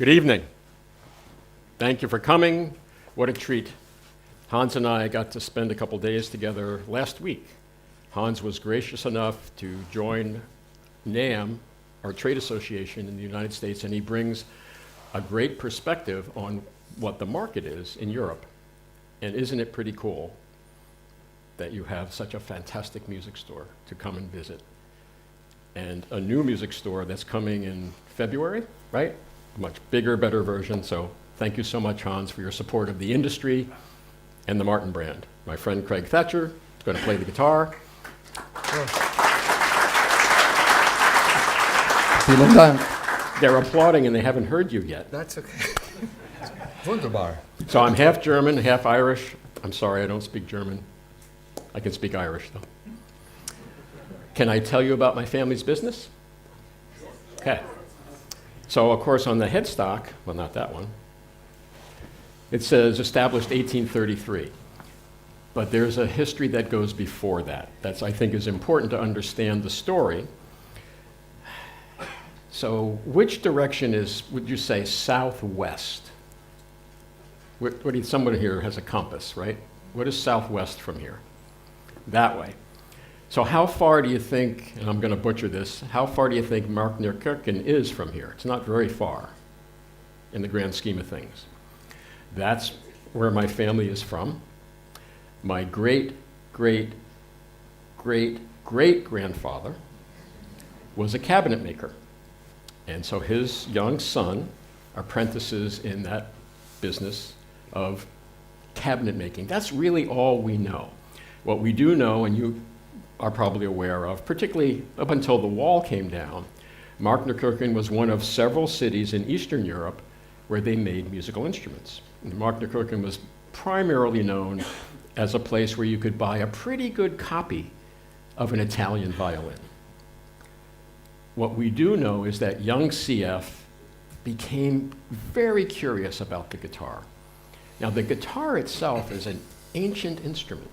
Good evening. Thank you for coming. What a treat. Hans and I got to spend a couple days together last week. Hans was gracious enough to join NAMM, our trade association in the United States, and he brings a great perspective on what the market is in Europe. And isn't it pretty cool that you have such a fantastic music store to come and visit? And a new music store that's coming in February, right? A much bigger, better version. So thank you so much, Hans, for your support of the industry and the Martin brand. My friend Craig Thatcher is going to play the guitar. Vielen Dank. They're applauding and they haven't heard you yet. That's okay. Wunderbar. So I'm half German, half Irish. I'm sorry, I don't speak German. I can speak Irish, though. Can I tell you about my family's business? Okay. So, of course, on the headstock, well, not that one, it says established 1833. But there's a history that goes before that. That's, I think, is important to understand the story. So which direction is, would you say, southwest? Somebody here has a compass, right? What is southwest from here? That way. So how far do you think, and I'm going to butcher this, how far do you think Markneukirchen is from here? It's not very far in the grand scheme of things. That's where my family is from. My great-great-great-great-grandfather was a cabinet maker. And so his young son apprentices in that business of cabinet making. That's really all we know. What we do know, and you are probably aware of, particularly up until the wall came down, Markneukirchen was one of several cities in Eastern Europe where they made musical instruments. And Markneukirchen was primarily known as a place where you could buy a pretty good copy of an Italian violin. What we do know is that young CF became very curious about the guitar. Now, the guitar itself is an ancient instrument.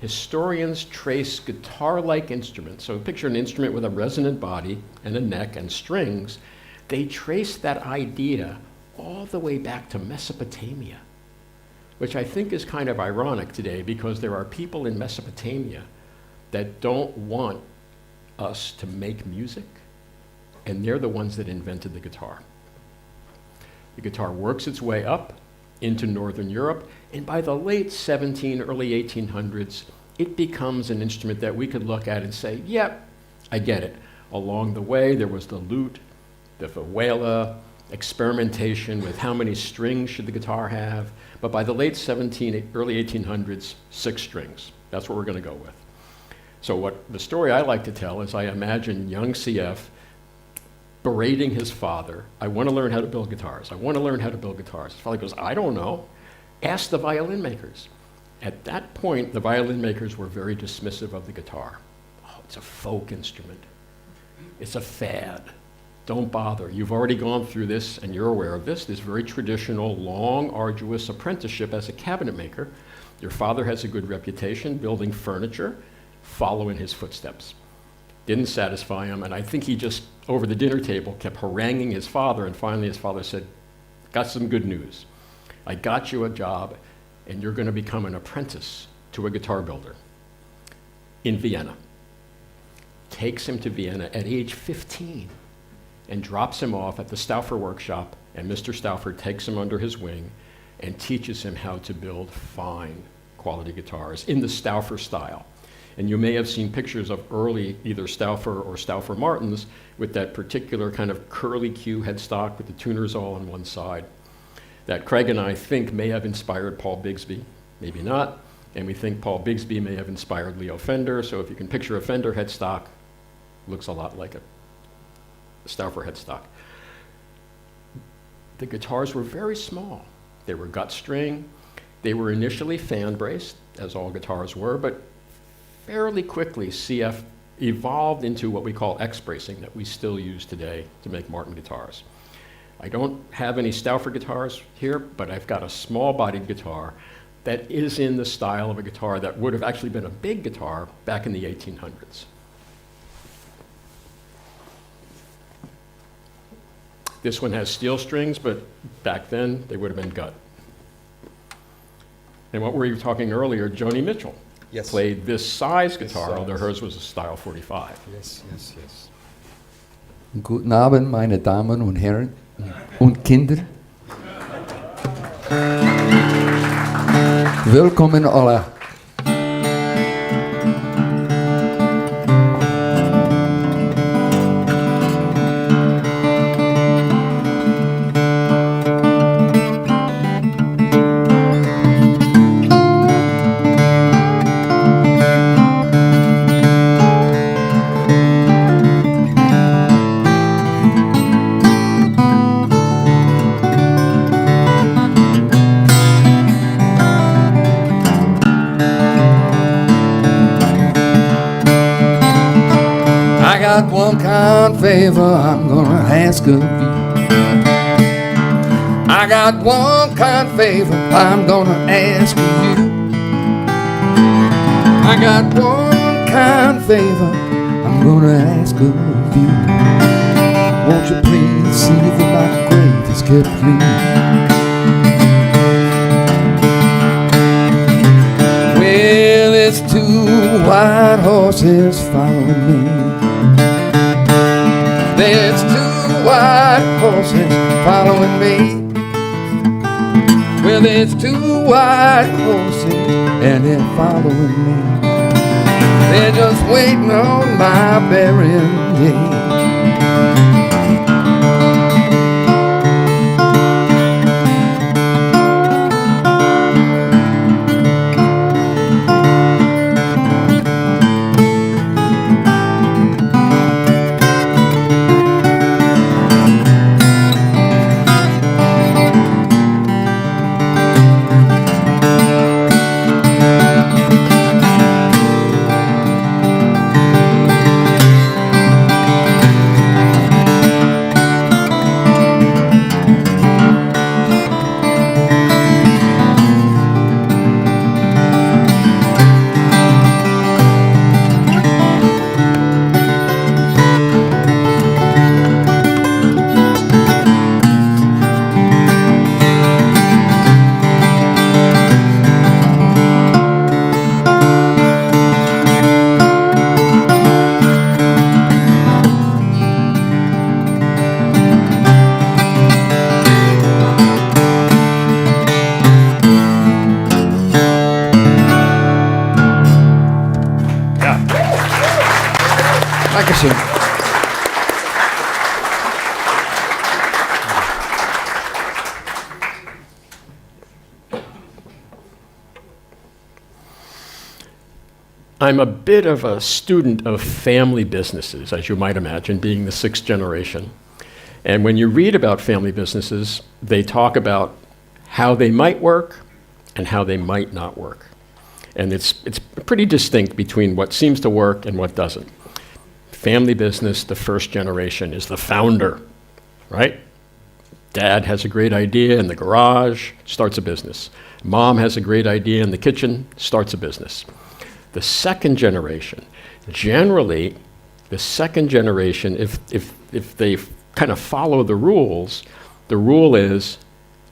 Historians trace guitar-like instruments, so picture an instrument with a resonant body and a neck and strings. They trace that idea all the way back to Mesopotamia, which I think is kind of ironic today because there are people in Mesopotamia that don't want us to make music, and they're the ones that invented the guitar. The guitar works its way up into Northern Europe, and by the late 1700s, early 1800s, it becomes an instrument that we could look at and say, yep, I get it. Along the way, there was the lute, the vihuela, experimentation with how many strings should the guitar have, but by the late early 1800s, 6 strings. That's what we're going to go with. So the story I like to tell is I imagine young CF berating his father, I want to learn how to build guitars. I want to learn how to build guitars. His father goes, I don't know. Ask the violin makers. At that point, the violin makers were very dismissive of the guitar. Oh, it's a folk instrument. It's a fad. Don't bother. You've already gone through this and you're aware of this very traditional, long, arduous apprenticeship as a cabinet maker. Your father has a good reputation building furniture. Follow in his footsteps. Didn't satisfy him, and I think he just, over the dinner table, kept haranguing his father, and finally his father said, got some good news. I got you a job, and you're going to become an apprentice to a guitar builder in Vienna. Takes him to Vienna at age 15 and drops him off at the Stauffer workshop, and Mr. Stauffer takes him under his wing and teaches him how to build fine quality guitars in the Stauffer style. And you may have seen pictures of early either Stauffer or Stauffer Martins with that particular kind of curly Q headstock with the tuners all on one side that Craig and I think may have inspired Paul Bigsby, maybe not, and we think Paul Bigsby may have inspired Leo Fender, so if you can picture a Fender headstock, looks a lot like a Stauffer headstock. The guitars were very small. They were gut string. They were initially fan braced, as all guitars were, but fairly quickly, CF evolved into what we call X-bracing that we still use today to make Martin guitars. I don't have any Stauffer guitars here, but I've got a small-bodied guitar that is in the style of a guitar that would have actually been a big guitar back in the 1800s. This one has steel strings, but back then they would have been gut. And what were you talking earlier? Joni Mitchell Yes. played this size guitar, size. although hers was a style 45. Yes, yes, yes. Guten Abend, meine Damen und Herren und Kinder. Willkommen alle. I got one kind favor I'm gonna ask of you. I got one kind favor I'm gonna ask of you. I got one kind favor I'm gonna ask of you. Won't you please see that my grave is kept clean? Well, it's two white horses following me. There's two white horses following me. Well, there's two white horses and they're following me. They're just waiting on my burial day. Dankeschön. I'm a bit of a student of family businesses, as you might imagine, being the sixth generation. And when you read about family businesses, they talk about how they might work and how they might not work. And it's pretty distinct between what seems to work and what doesn't. Family business, the first generation, is the founder, right? Dad has a great idea in the garage, starts a business. Mom has a great idea in the kitchen, starts a business. The second generation, generally, the second generation, if they kind of follow the rule is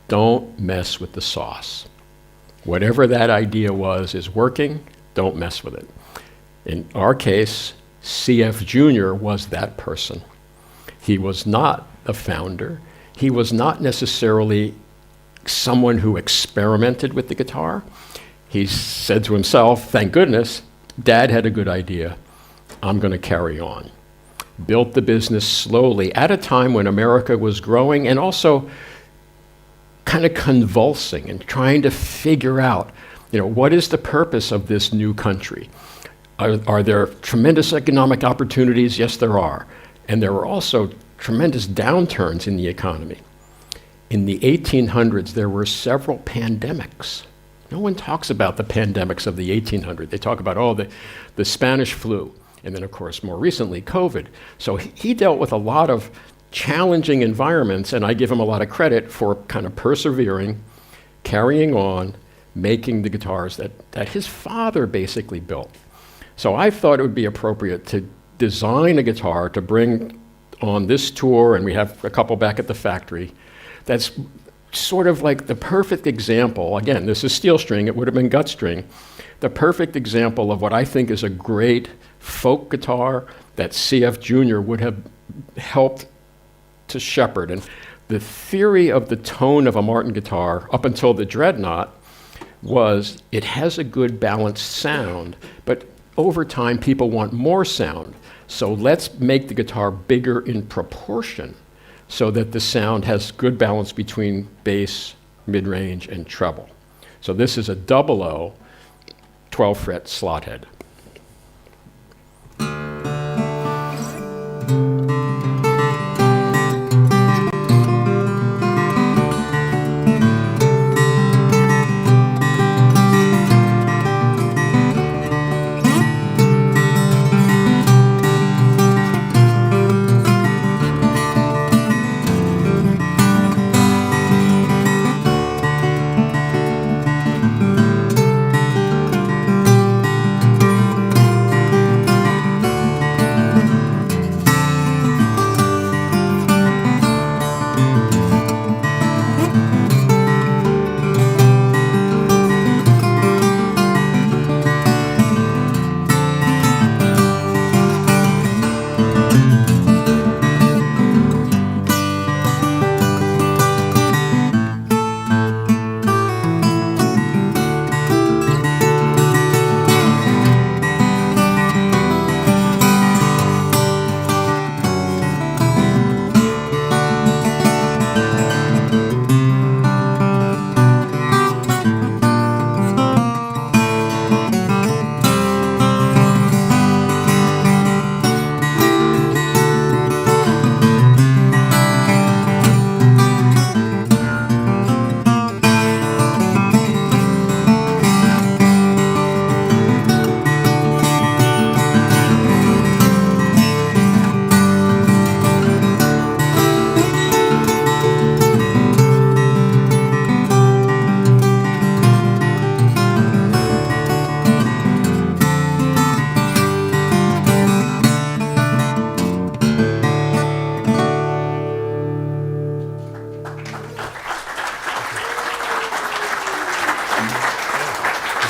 don't mess with the sauce. Whatever that idea was is working, don't mess with it. In our case, CF Jr. was that person. He was not a founder. He was not necessarily someone who experimented with the guitar. He said to himself, thank goodness, Dad had a good idea. I'm going to carry on. Built the business slowly at a time when America was growing and also kind of convulsing and trying to figure out, what is the purpose of this new country? Are there tremendous economic opportunities? Yes, there are. And there were also tremendous downturns in the economy. In the 1800s, there were several pandemics. No one talks about the pandemics of the 1800s. They talk about, the Spanish flu, and then, of course, more recently, COVID. So he dealt with a lot of challenging environments, and I give him a lot of credit for kind of persevering, carrying on, making the guitars that his father basically built. So I thought it would be appropriate to design a guitar to bring on this tour, and we have a couple back at the factory, that's sort of like the perfect example. Again, this is steel string, it would have been gut string. The perfect example of what I think is a great folk guitar that C.F. Jr. would have helped to shepherd. And the theory of the tone of a Martin guitar up until the Dreadnought was it has a good balanced sound, but over time people want more sound. So let's make the guitar bigger in proportion so that the sound has good balance between bass, mid-range, and treble. So this is a 00 12-fret slot head.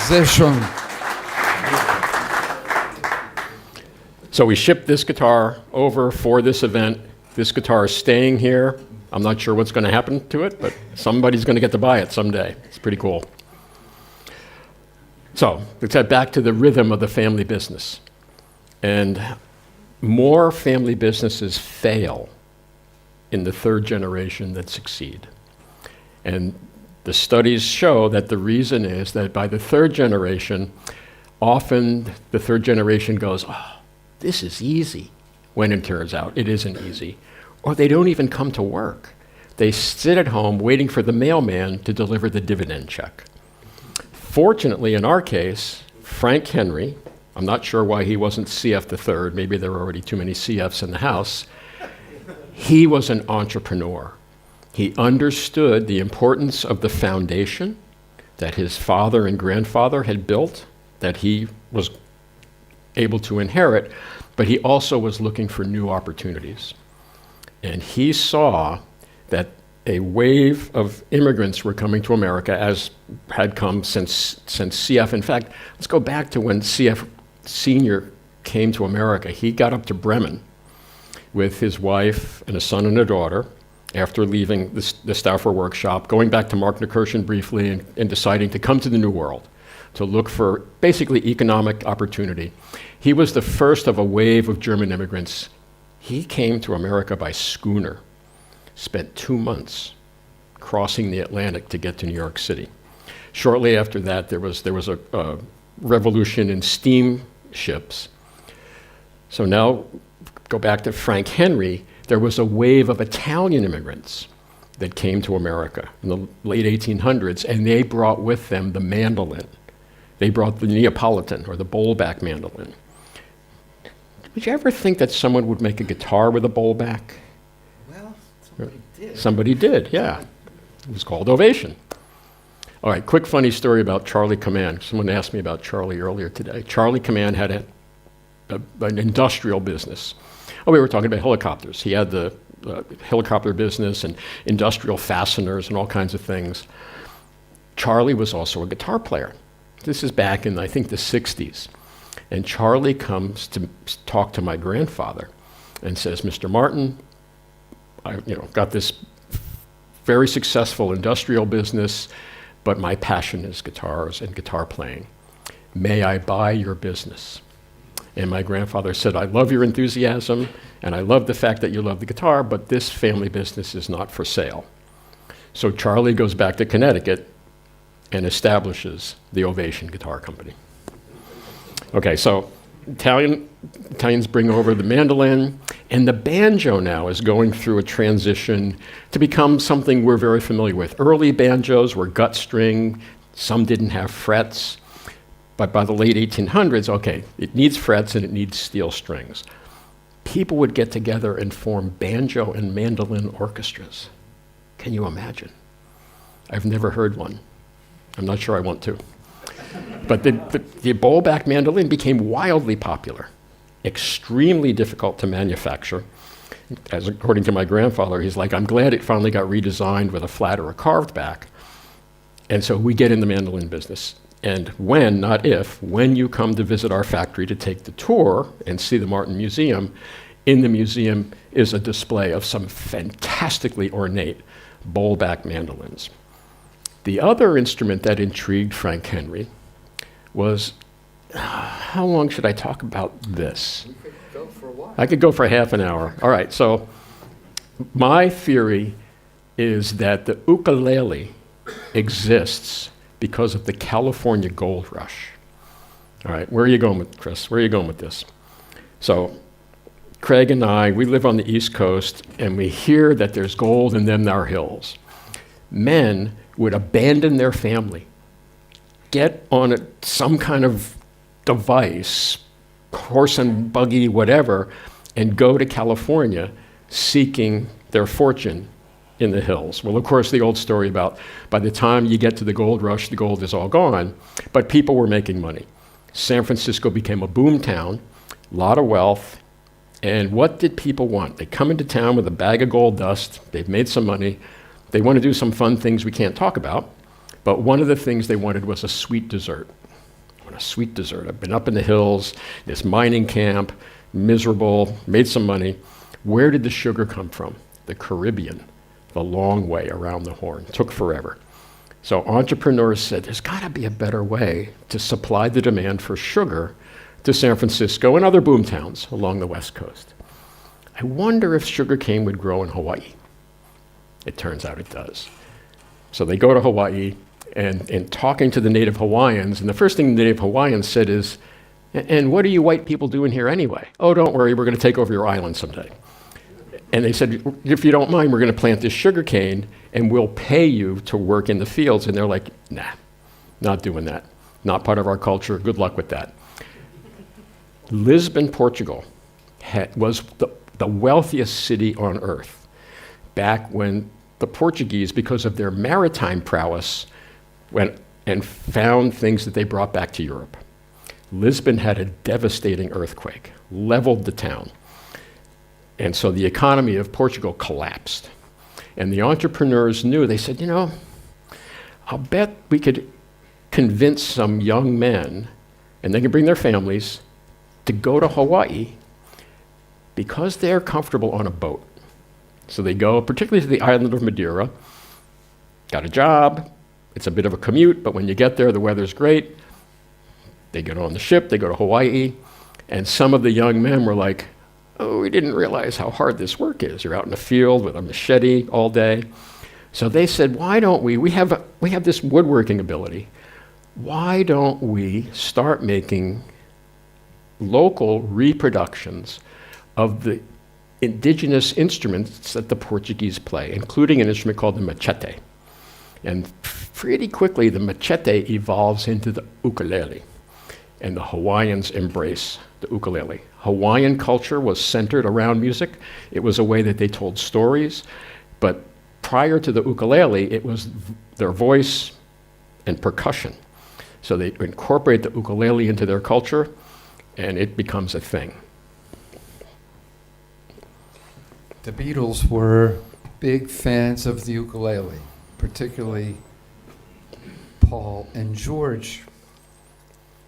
Sehr schön. So we shipped this guitar over for this event. This guitar is staying here. I'm not sure what's going to happen to it, but somebody's going to get to buy it someday. It's pretty cool. So let's head back to the rhythm of the family business. And more family businesses fail in the third generation than succeed. And the studies show that the reason is that by the third generation, often the third generation goes, oh, this is easy, when it turns out it isn't easy. Or they don't even come to work. They sit at home waiting for the mailman to deliver the dividend check. Fortunately, in our case, Frank Henry, I'm not sure why he wasn't CF the third, maybe there were already too many CFs in the house, he was an entrepreneur. He understood the importance of the foundation that his father and grandfather had built, that he was able to inherit, but he also was looking for new opportunities. And he saw that a wave of immigrants were coming to America, as had come since CF. In fact, let's go back to when CF Sr. came to America. He got up to Bremen with his wife and a son and a daughter after leaving the Stauffer workshop, going back to Mark Nekersian briefly and deciding to come to the New World to look for basically economic opportunity. He was the first of a wave of German immigrants. He came to America by schooner, spent 2 months crossing the Atlantic to get to New York City. Shortly after that, there was a revolution in steamships. So now, go back to Frank Henry, there was a wave of Italian immigrants that came to America in the late 1800s, and they brought with them the mandolin. They brought the Neapolitan, or the bowl-back mandolin. Did you ever think that someone would make a guitar with a bowl-back? Well, somebody did. Somebody did, yeah. It was called Ovation. All right, quick funny story about Charlie Thomann. Someone asked me about Charlie earlier today. Charlie Thomann had an industrial business. Oh, we were talking about helicopters. He had the helicopter business and industrial fasteners and all kinds of things. Charlie was also a guitar player. This is back in, I think, the 60s. And Charlie comes to talk to my grandfather and says, Mr. Martin, I got this very successful industrial business, but my passion is guitars and guitar playing. May I buy your business? And my grandfather said, I love your enthusiasm, and I love the fact that you love the guitar, but this family business is not for sale. So Charlie goes back to Connecticut and establishes the Ovation Guitar Company. Okay, so Italians bring over the mandolin, and the banjo now is going through a transition to become something we're very familiar with. Early banjos were gut string, some didn't have frets, but by the late 1800s, okay, it needs frets and it needs steel strings. People would get together and form banjo and mandolin orchestras. Can you imagine? I've never heard one. I'm not sure I want to. But the bowl-back mandolin became wildly popular, extremely difficult to manufacture. As according to my grandfather, he's like, I'm glad it finally got redesigned with a flat or a carved back. And so we get in the mandolin business. And when, not if, when you come to visit our factory to take the tour and see the Martin Museum, in the museum is a display of some fantastically ornate bowl-back mandolins. The other instrument that intrigued Frank Henry was, how long should I talk about this? You could go for a while. I could go for half an hour. All right, so my theory is that the ukulele exists because of the California gold rush. All right, where are you going with, Chris? Where are you going with this? So Craig and I, we live on the East Coast, and we hear that there's gold in them there hills. Men would abandon their family, get on some kind of device, horse and buggy, whatever, and go to California seeking their fortune in the hills. Well, of course, the old story about by the time you get to the gold rush, the gold is all gone, but people were making money. San Francisco became a boom town, a lot of wealth, and what did people want? They come into town with a bag of gold dust, they've made some money, they want to do some fun things we can't talk about, but one of the things they wanted was a sweet dessert. I want a sweet dessert. I've been up in the hills, this mining camp, miserable, made some money. Where did the sugar come from? The Caribbean, the long way around the Horn. It took forever. So entrepreneurs said, there's got to be a better way to supply the demand for sugar to San Francisco and other boom towns along the West Coast. I wonder if sugarcane would grow in Hawaii. It turns out it does. So they go to Hawaii, and talking to the native Hawaiians, and the first thing the native Hawaiians said is, and what are you white people doing here anyway? Oh, don't worry, we're going to take over your island someday. And they said, if you don't mind, we're going to plant this sugarcane, and we'll pay you to work in the fields. And they're like, nah, not doing that. Not part of our culture. Good luck with that. Lisbon, Portugal, was the wealthiest city on earth back when the Portuguese, because of their maritime prowess, went and found things that they brought back to Europe. Lisbon had a devastating earthquake, leveled the town. And so the economy of Portugal collapsed. And the entrepreneurs knew, they said, I'll bet we could convince some young men, and they can bring their families, to go to Hawaii because they're comfortable on a boat. So they go, particularly to the island of Madeira, got a job, it's a bit of a commute, but when you get there, the weather's great. They get on the ship, they go to Hawaii, and some of the young men were like, oh, we didn't realize how hard this work is. You're out in the field with a machete all day. So they said, why don't we have this woodworking ability. Why don't we start making local reproductions of the indigenous instruments that the Portuguese play, including an instrument called the machete. And pretty quickly, the machete evolves into the ukulele, and the Hawaiians embrace the ukulele. Hawaiian culture was centered around music. It was a way that they told stories, but prior to the ukulele, it was their voice and percussion. So they incorporate the ukulele into their culture, and it becomes a thing. The Beatles were big fans of the ukulele, particularly Paul and George.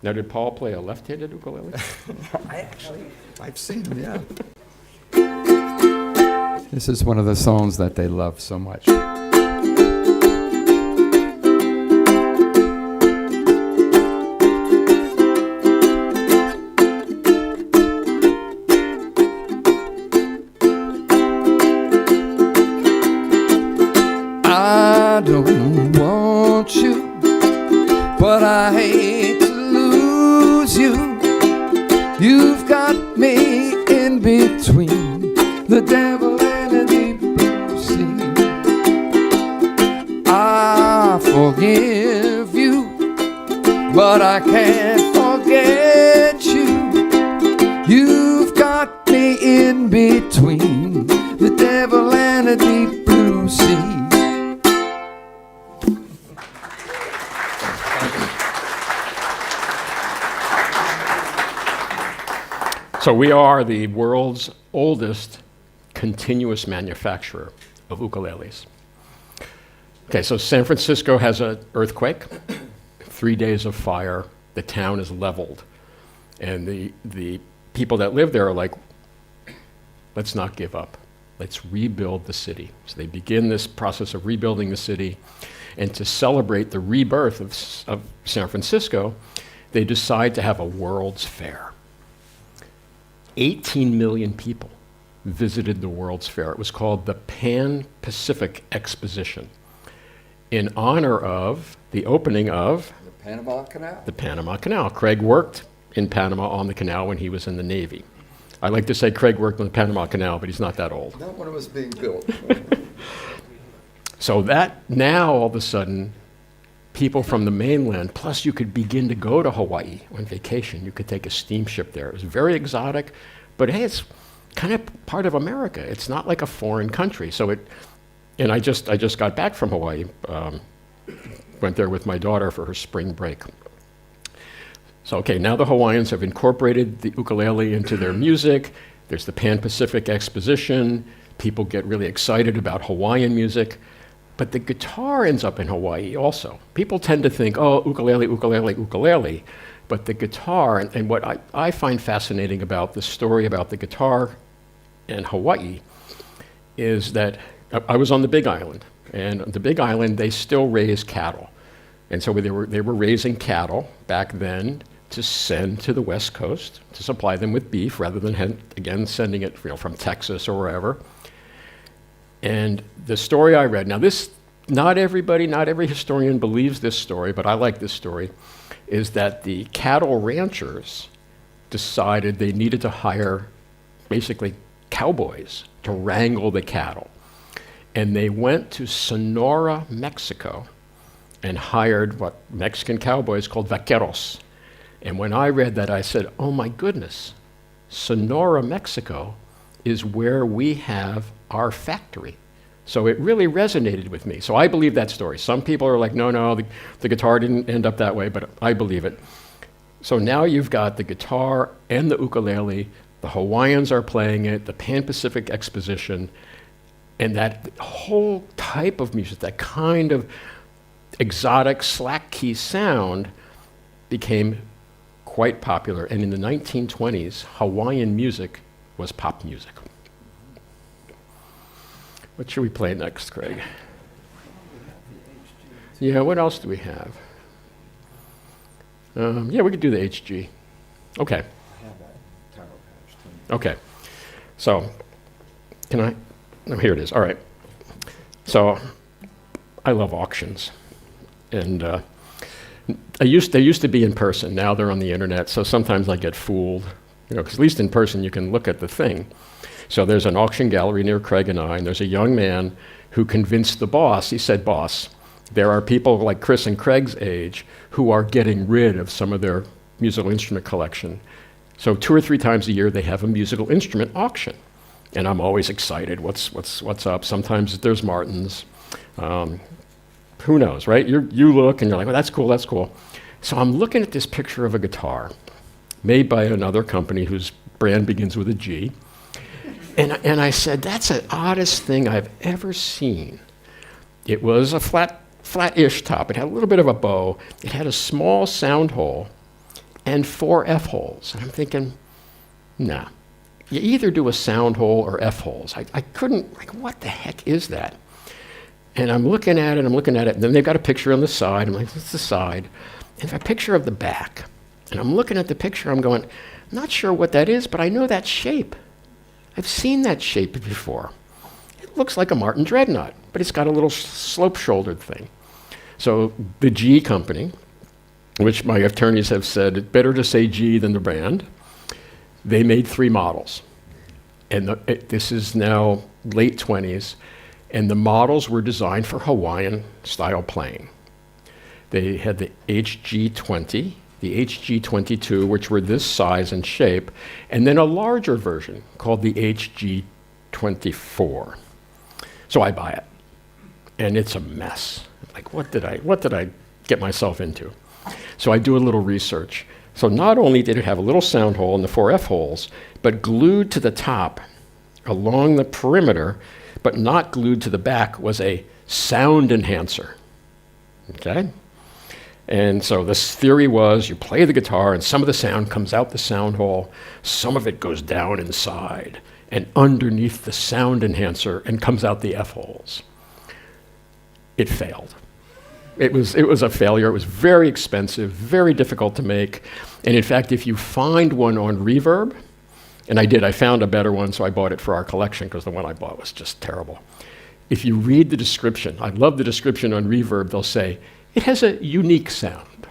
Now, did Paul play a left-handed ukulele? I've seen them, yeah. This is one of the songs that they love so much. I don't want you, but I hate to lose you. You've got me in between the devil and the deep blue sea. I forgive you, but I can't forget you. You've got me in between the devil and the deep blue sea. So we are the world's oldest continuous manufacturer of ukuleles. Okay, so San Francisco has an earthquake, 3 days of fire, the town is leveled. And the people that live there are like, let's not give up. Let's rebuild the city. So they begin this process of rebuilding the city. And to celebrate the rebirth of San Francisco, they decide to have a World's Fair. 18 million people visited the World's Fair. It was called the Pan-Pacific Exposition in honor of the opening of The Panama Canal. the Panama Canal. Craig worked in Panama on the canal when he was in the Navy. I like to say Craig worked on the Panama Canal, but he's not that old. Not when it was being built. So that now all of a sudden, people from the mainland, plus you could begin to go to Hawaii on vacation. You could take a steamship there. It was very exotic, but hey, it's kind of part of America. It's not like a foreign country. So and I just got back from Hawaii. Went there with my daughter for her spring break. So okay, now the Hawaiians have incorporated the ukulele into their music. There's the Pan-Pacific Exposition. People get really excited about Hawaiian music. But the guitar ends up in Hawaii also. People tend to think, oh, ukulele, ukulele, ukulele. But the guitar, and what I find fascinating about the story about the guitar in Hawaii is that I was on the Big Island. And on the Big Island, they still raise cattle. And so they were raising cattle back then to send to the West Coast to supply them with beef rather than, again, sending it from Texas or wherever. And the story I read, now this, not every historian believes this story, but I like this story, is that the cattle ranchers decided they needed to hire basically cowboys to wrangle the cattle. And they went to Sonora, Mexico, and hired what Mexican cowboys called vaqueros. And when I read that, I said, oh my goodness, Sonora, Mexico is where we have our factory. So it really resonated with me. So I believe that story. Some people are like, no, the guitar didn't end up that way, but I believe it. So now you've got the guitar and the ukulele, the Hawaiians are playing it, the Pan-Pacific Exposition, and that whole type of music, that kind of exotic slack key sound became quite popular. And in the 1920s, Hawaiian music was pop music. What should we play next, Craig? Yeah, what else do we have? Yeah, we could do the HG. Okay. Okay. So, can I? Oh, here it is. All right. So, I love auctions. And they used to be in person. Now they're on the internet. So sometimes I get fooled. Because at least in person you can look at the thing. So there's an auction gallery near Craig and I, and there's a young man who convinced the boss. He said, boss, there are people like Chris and Craig's age who are getting rid of some of their musical instrument collection. So 2 or 3 times a year they have a musical instrument auction. And I'm always excited. What's up? Sometimes there's Martins. Who knows, right? You look and you're like, well, that's cool, that's cool. So I'm looking at this picture of a guitar made by another company whose brand begins with a G. And I said, that's the oddest thing I've ever seen. It was a flat-ish top. It had a little bit of a bow. It had a small sound hole and 4 F-holes. And I'm thinking, nah. You either do a sound hole or F-holes. I couldn't, like, what the heck is that? And I'm looking at it, and then they've got a picture on the side. I'm like, what's the side? And a picture of the back. And I'm looking at the picture, I'm going, not sure what that is, but I know that shape. I've seen that shape before. It looks like a Martin Dreadnought, but it's got a little slope-shouldered thing. So the G company, which my attorneys have said, it's better to say G than the brand, they made 3 models. And this is now late 20s, and the models were designed for Hawaiian-style playing. They had the HG20, the HG22, which were this size and shape, and then a larger version called the HG24. So I buy it, and it's a mess. Like, what did I get myself into? So I do a little research. So not only did it have a little sound hole and the 4 F-holes, but glued to the top along the perimeter, but not glued to the back, was a sound enhancer. Okay? And so this theory was you play the guitar and some of the sound comes out the sound hole, some of it goes down inside and underneath the sound enhancer and comes out the F-holes. It failed. It was a failure. It was very expensive, very difficult to make. And in fact, if you find one on Reverb, and I found a better one, so I bought it for our collection because the one I bought was just terrible. If you read the description, I love the description on Reverb, they'll say, it has a unique sound.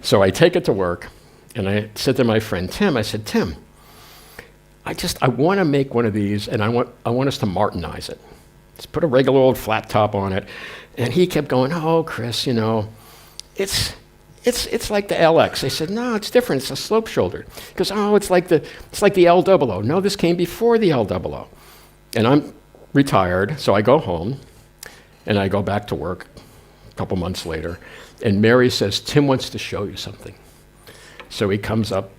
So I take it to work, and I said to my friend Tim, I said, Tim, I want to make one of these, and I want us to Martinize it. Just put a regular old flat top on it. And he kept going, oh, Chris, you know, it's like the LX. I said, no, it's different. It's a slope shoulder. He goes, oh, it's like the L00. No, this came before the L00. And I'm retired, so I go home, and I go back to work a couple months later. And Mary says, Tim wants to show you something. So he comes up,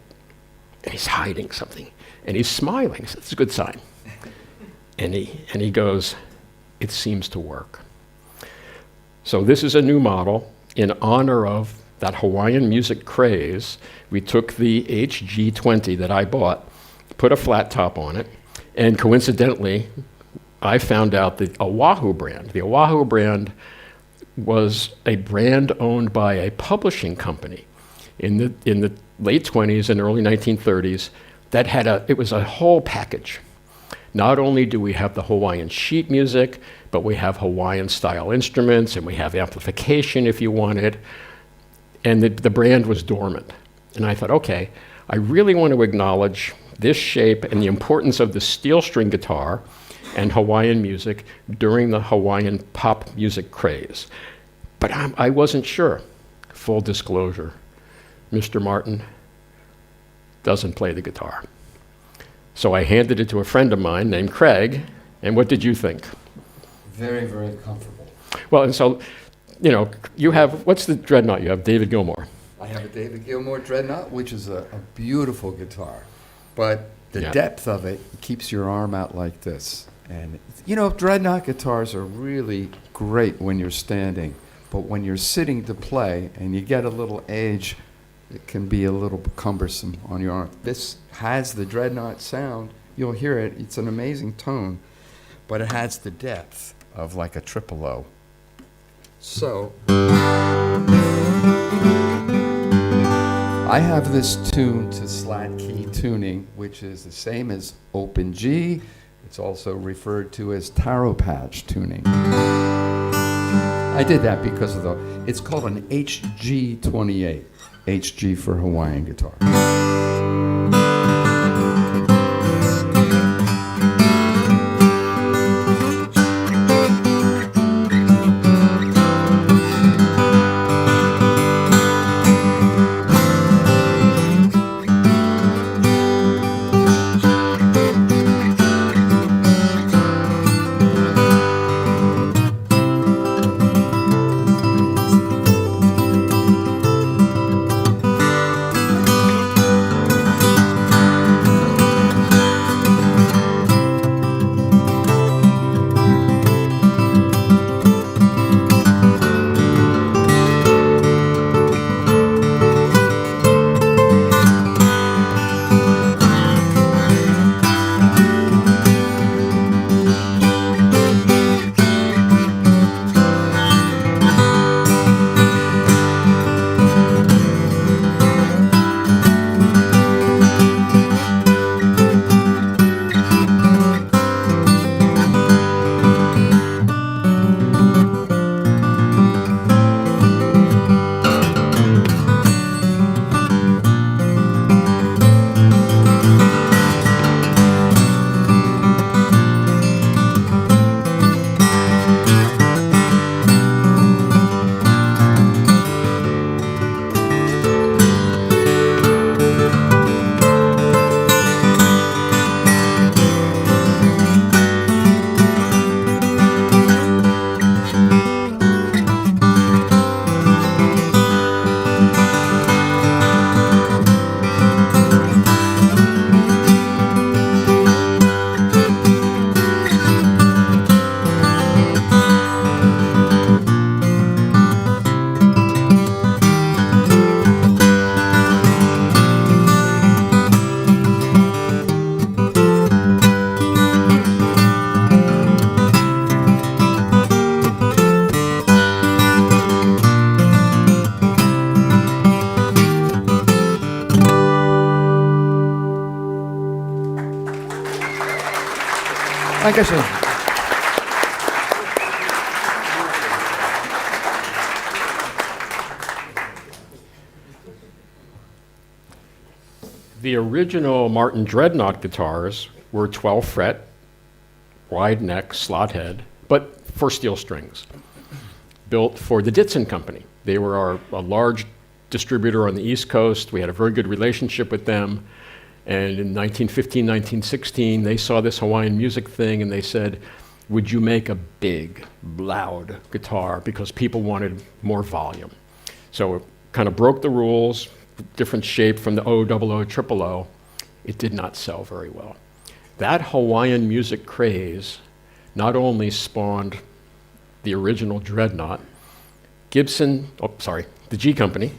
and he's hiding something. And he's smiling. I said, it's a good sign. And he goes, it seems to work. So this is a new model in honor of that Hawaiian music craze. We took the HG20 that I bought, put a flat top on it, and coincidentally, I found out the Oahu brand. The Oahu brand was a brand owned by a publishing company in the late 20s and early 1930s that had it was a whole package. Not only do we have the Hawaiian sheet music, but we have Hawaiian-style instruments, and we have amplification if you want it. And the brand was dormant. And I thought, okay, I really want to acknowledge this shape and the importance of the steel string guitar and Hawaiian music during the Hawaiian pop music craze. But I wasn't sure. Full disclosure, Mr. Martin doesn't play the guitar. So I handed it to a friend of mine named Craig, and what did you think? Very, very comfortable. Well, and so, you know, you have, what's the Dreadnought you have? David Gilmour. I have a David Gilmour Dreadnought, which is a beautiful guitar. But the Yeah. depth of it keeps your arm out like this. And, you know, Dreadnought guitars are really great when you're standing. But when you're sitting to play and you get a little age, it can be a little cumbersome on your arm. This has the Dreadnought sound. You'll hear it. It's an amazing tone. But it has the depth of like a triple O. So I have this tuned to slat key tuning, which is the same as open G. It's also referred to as taro patch tuning. I did that because of it's called an HG28. HG for Hawaiian guitar. Dankeschön. The original Martin Dreadnought guitars were 12 fret, wide neck, slot head, but for steel strings, built for the Ditson Company. They were a large distributor on the East Coast. We had a very good relationship with them. And in 1915, 1916, they saw this Hawaiian music thing and they said, would you make a big, loud guitar? Because people wanted more volume. So it kind of broke the rules, different shape from the O-double-O, it did not sell very well. That Hawaiian music craze not only spawned the original Dreadnought, Gibson, the G Company,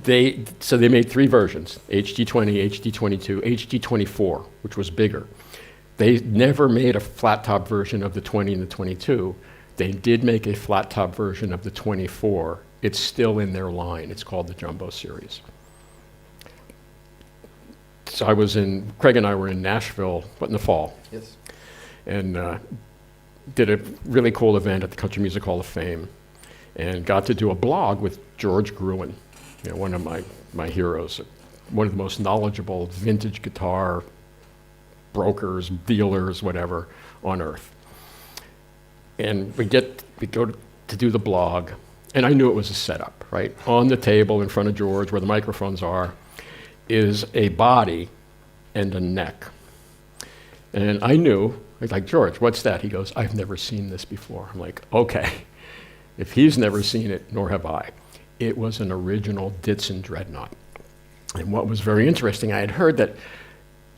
they made 3 versions, HD20, HD22, HD24, which was bigger. They never made a flat top version of the 20 and the 22. They did make a flat top version of the 24. It's still in their line. It's called the Jumbo Series. So Craig and I were in Nashville, in the fall. Yes. And did a really cool event at the Country Music Hall of Fame and got to do a blog with George Gruen, one of my heroes, one of the most knowledgeable vintage guitar brokers, dealers, whatever, on earth. And we go to do the blog, and I knew it was a setup, right? On the table in front of George, where the microphones are, is a body and a neck. And I knew, I was like, George, what's that? He goes, I've never seen this before. I'm like, okay. If he's never seen it, nor have I. It was an original Ditson Dreadnought. And what was very interesting, I had heard that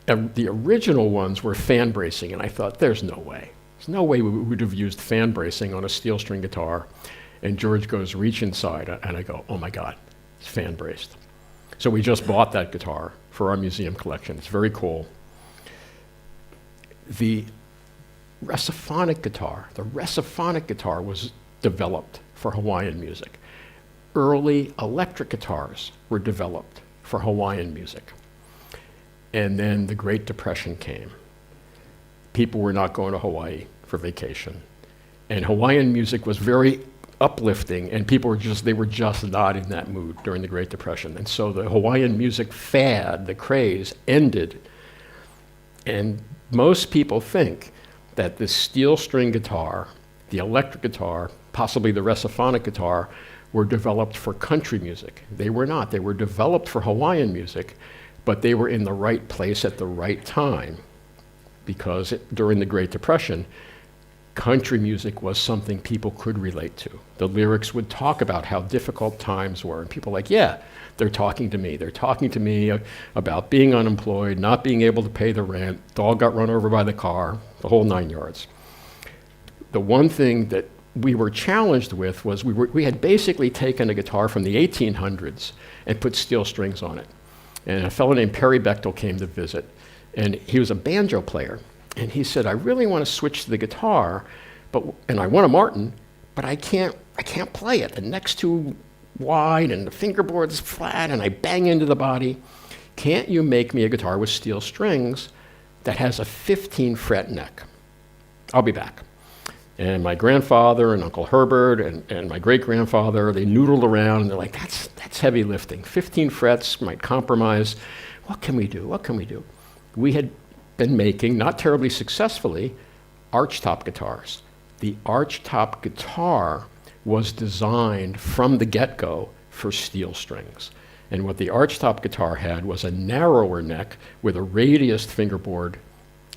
the original ones were fan bracing, and I thought, there's no way. There's no way we would have used fan bracing on a steel string guitar. And George goes, reach inside, and I go, oh my God, it's fan braced. So we just bought that guitar for our museum collection. It's very cool. The reciphonic guitar was developed for Hawaiian music. Early electric guitars were developed for Hawaiian music. And then the Great Depression came. People were not going to Hawaii for vacation. And Hawaiian music was very uplifting, and people were just not in that mood during the Great Depression. And so the Hawaiian music fad, the craze, ended. And most people think that the steel string guitar, the electric guitar, possibly the reciphonic guitar, were developed for country music. They were not. They were developed for Hawaiian music, but they were in the right place at the right time, because during the Great Depression, country music was something people could relate to. The lyrics would talk about how difficult times were, and people were like, yeah, they're talking to me. They're talking to me about being unemployed, not being able to pay the rent, dog got run over by the car, the whole 9 yards. The one thing that we were challenged with was we had basically taken a guitar from the 1800s and put steel strings on it. And a fellow named Perry Bechtel came to visit, and he was a banjo player. And he said, I really want to switch to the guitar, and I want a Martin, but I can't play it. The neck's too wide, and the fingerboard's flat, and I bang into the body. Can't you make me a guitar with steel strings that has a 15-fret neck? I'll be back. And my grandfather and Uncle Herbert and my great-grandfather, they noodled around, and they're like, that's heavy lifting. 15 frets might compromise. What can we do? What can we do? We had been making, not terribly successfully, archtop guitars. The archtop guitar was designed from the get-go for steel strings. And what the archtop guitar had was a narrower neck with a radiused fingerboard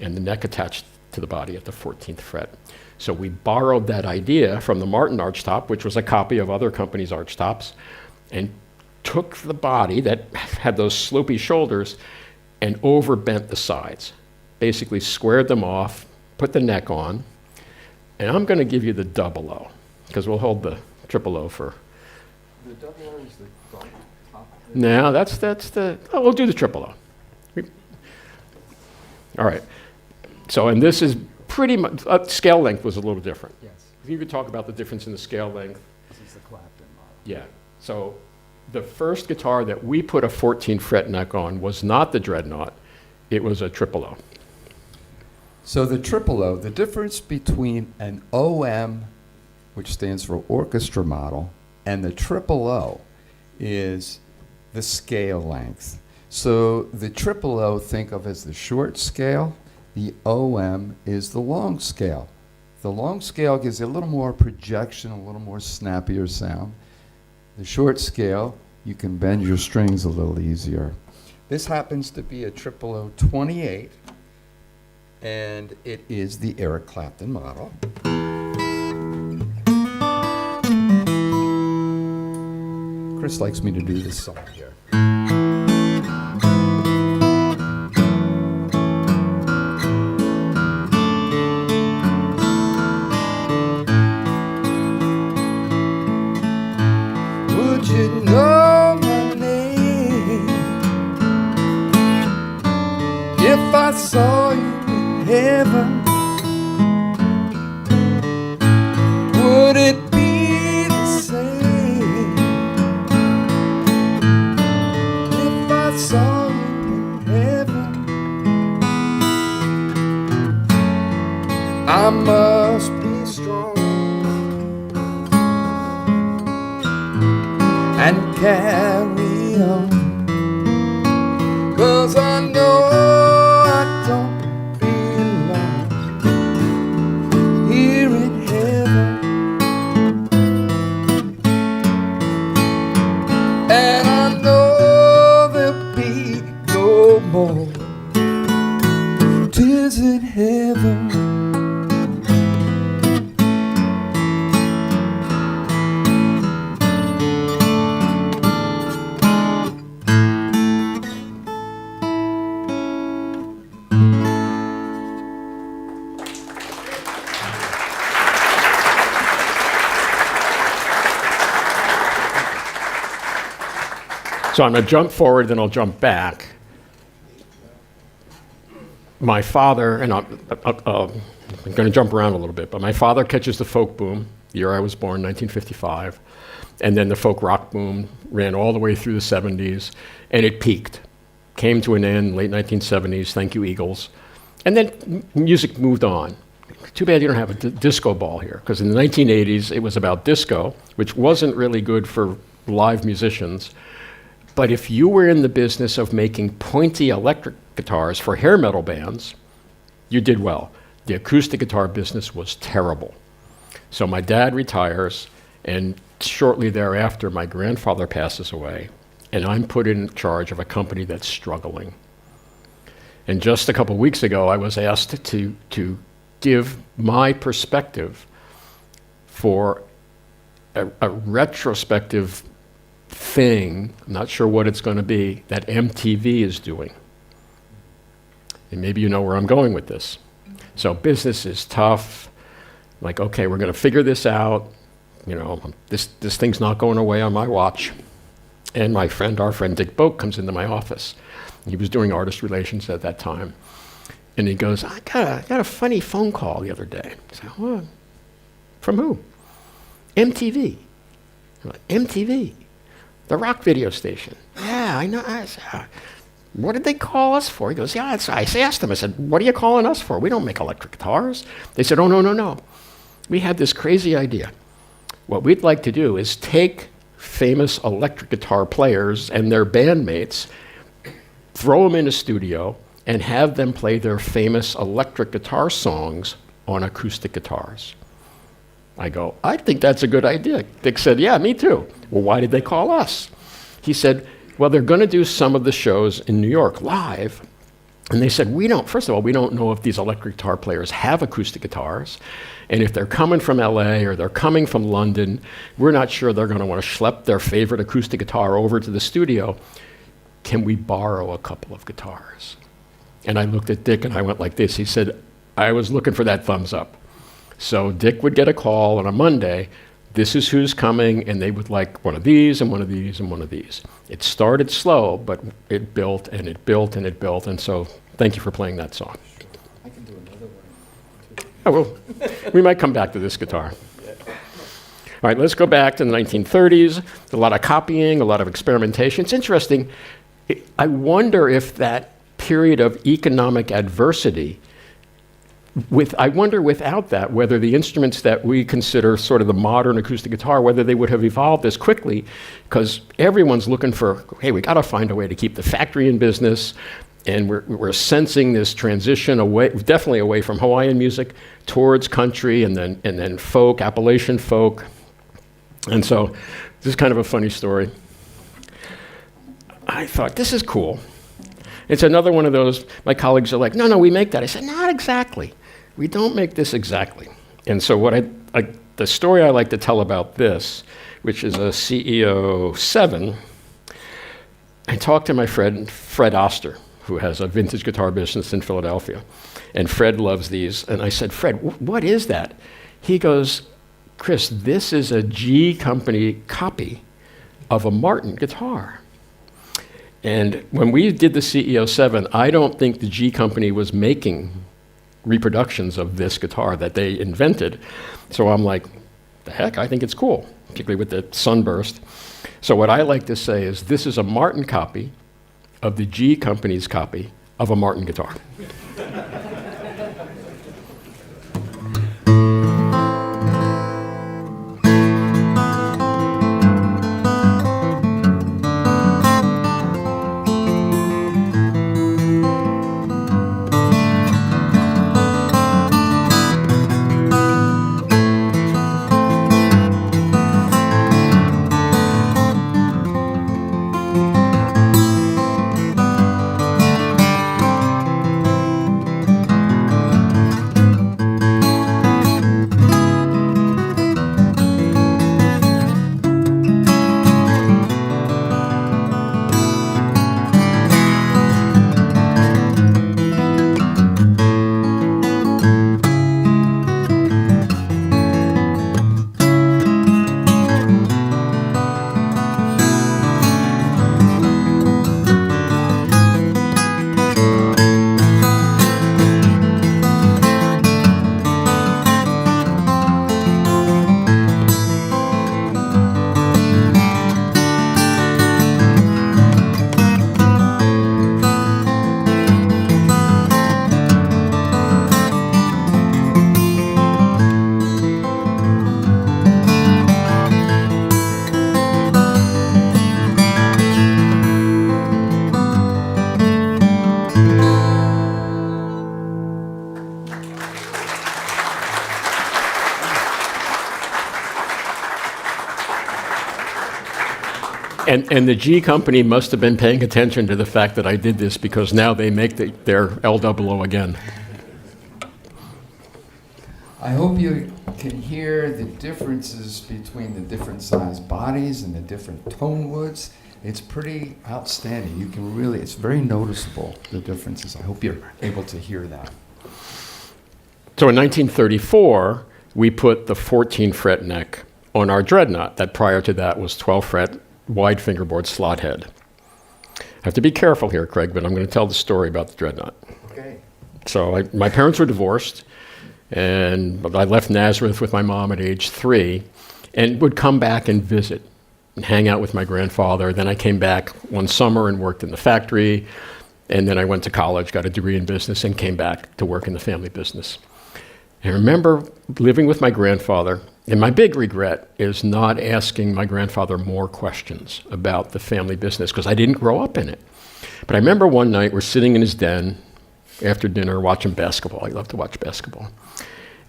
and the neck attached to the body at the 14th fret. So we borrowed that idea from the Martin archtop, which was a copy of other companies' archtops, and took the body that had those slopey shoulders and overbent the sides. Basically squared them off, put the neck on, and I'm going to give you the double O, because we'll hold the triple O for. The double O is the top. No, we'll do the triple O. All right. So, and this is pretty much, scale length was a little different. Yes. You could talk about the difference in the scale length. This is the Clapton model. Yeah. So the first guitar that we put a 14 fret neck on was not the Dreadnought, it was a triple O. So the triple O, the difference between an OM, which stands for orchestra model, and the triple O is the scale length. So the triple O, think of as the short scale. The OM is the long scale. The long scale gives you a little more projection, a little more snappier sound. The short scale, you can bend your strings a little easier. This happens to be a triple O 28, and it is the Eric Clapton model. Chris likes me to do this song here. Would you know my name if I saw you in heaven? Would it be the same if I saw you in heaven? I must be strong and carry on, 'cause I know I don't belong here in heaven. And I know there'll be no more tears in heaven. So I'm going to jump forward, then I'll jump back. My father, and I'm going to jump around a little bit, but my father catches the folk boom, the year I was born, 1955, and then the folk rock boom ran all the way through the 70s, and it peaked. Came to an end, late 1970s, thank you Eagles. And then music moved on. Too bad you don't have a disco ball here, because in the 1980s, it was about disco, which wasn't really good for live musicians. But if you were in the business of making pointy electric guitars for hair metal bands, you did well. The acoustic guitar business was terrible. So my dad retires, and shortly thereafter, my grandfather passes away, and I'm put in charge of a company that's struggling. And just a couple weeks ago, I was asked to give my perspective for a retrospective thing, I'm not sure what it's going to be, that MTV is doing. And maybe you know where I'm going with this. So business is tough. Like, okay, we're going to figure this out. You know, this thing's not going away on my watch. And our friend Dick Boak comes into my office. He was doing artist relations at that time. And he goes, I got a funny phone call the other day. I said, what? From who? MTV. I'm like, MTV? The rock video station. Yeah, I know. I said, what did they call us for? He goes, yeah, I asked him. I said, what are you calling us for? We don't make electric guitars. They said, oh, no. We had this crazy idea. What we'd like to do is take famous electric guitar players and their bandmates, throw them in a studio, and have them play their famous electric guitar songs on acoustic guitars. I go, I think that's a good idea. Dick said, yeah, me too. Well, why did they call us? He said, well, they're going to do some of the shows in New York live. And they said, first of all, we don't know if these electric guitar players have acoustic guitars. And if they're coming from LA or they're coming from London, we're not sure they're going to want to schlep their favorite acoustic guitar over to the studio. Can we borrow a couple of guitars? And I looked at Dick and I went like this. He said, I was looking for that thumbs up. So Dick would get a call on a Monday, this is who's coming, and they would like one of these and one of these and one of these. It started slow, but it built and it built and it built, and so thank you for playing that song. I can do another one. Oh, well, we might come back to this guitar. All right, let's go back to the 1930s. A lot of copying, a lot of experimentation. It's interesting. I wonder if that period of economic adversity I wonder without that, whether the instruments that we consider sort of the modern acoustic guitar, whether they would have evolved as quickly, because everyone's looking for, hey, we got to find a way to keep the factory in business, and we're sensing this transition away, definitely away from Hawaiian music towards country, and then folk, Appalachian folk. And so this is kind of a funny story. I thought, this is cool. It's another one of those, my colleagues are like, no, we make that. I said, not exactly. We don't make this exactly. And so the story I like to tell about this, which is a CEO 7, I talked to my friend, Fred Oster, who has a vintage guitar business in Philadelphia. And Fred loves these. And I said, Fred, what is that? He goes, Chris, this is a G Company copy of a Martin guitar. And when we did the CEO 7, I don't think the G Company was making reproductions of this guitar that they invented. So I'm like, the heck, I think it's cool, particularly with the sunburst. So what I like to say is this is a Martin copy of the G Company's copy of a Martin guitar. And the G Company must have been paying attention to the fact that I did this, because now they make their L00 again. I hope you can hear the differences between the different size bodies and the different tone woods. It's pretty outstanding. You can really, it's very noticeable, the differences. I hope you're able to hear that. So in 1934, we put the 14 fret neck on our Dreadnought. That prior to that was 12 fret wide fingerboard slot head. I have to be careful here, Craig, but I'm going to tell the story about the Dreadnought. Okay. So my parents were divorced, and I left Nazareth with my mom at age 3 and would come back and visit and hang out with my grandfather. Then I came back one summer and worked in the factory, and then I went to college, got a degree in business, and came back to work in the family business. And I remember living with my grandfather, and my big regret is not asking my grandfather more questions about the family business, because I didn't grow up in it. But I remember one night we're sitting in his den after dinner watching basketball. I love to watch basketball.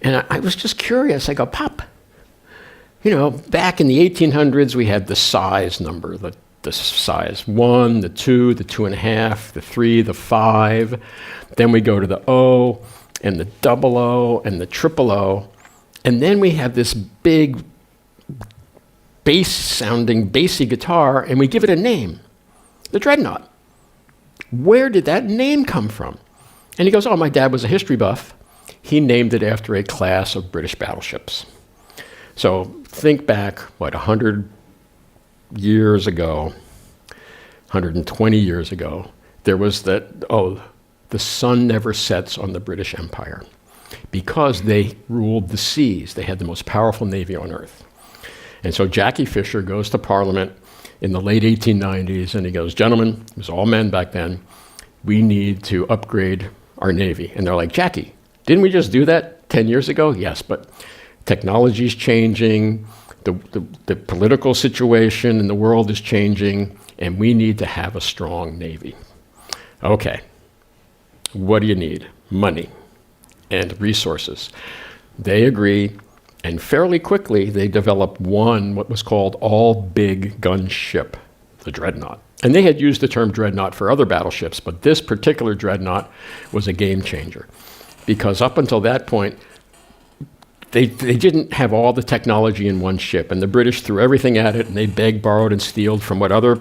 And I was just curious. I go, Pop, you know, back in the 1800s, we had the size number, the size 1, the 2, the 2.5, the 3, the 5. Then we go to the O and the 00 and the 000. And then we have this big bass-sounding, bassy guitar, and we give it a name, the Dreadnought. Where did that name come from? And he goes, oh, my dad was a history buff. He named it after a class of British battleships. So think back, 100 years ago, 120 years ago, there was that, the sun never sets on the British Empire, because they ruled the seas. They had the most powerful navy on earth. And so Jackie Fisher goes to Parliament in the late 1890s, and he goes, gentlemen, it was all men back then, we need to upgrade our navy. And they're like, Jackie, Didn't we just do that 10 years ago? Yes, but technology's changing, the political situation in the world is changing, and we need to have a strong Navy. Okay, what do you need? Money and resources. They agree, and fairly quickly they developed what was called all-big gun ship, the Dreadnought. And they had used the term Dreadnought for other battleships, but this particular Dreadnought was a game changer. Because up until that point, they didn't have all the technology in one ship, and the British threw everything at it, and they begged, borrowed, and stealed from what other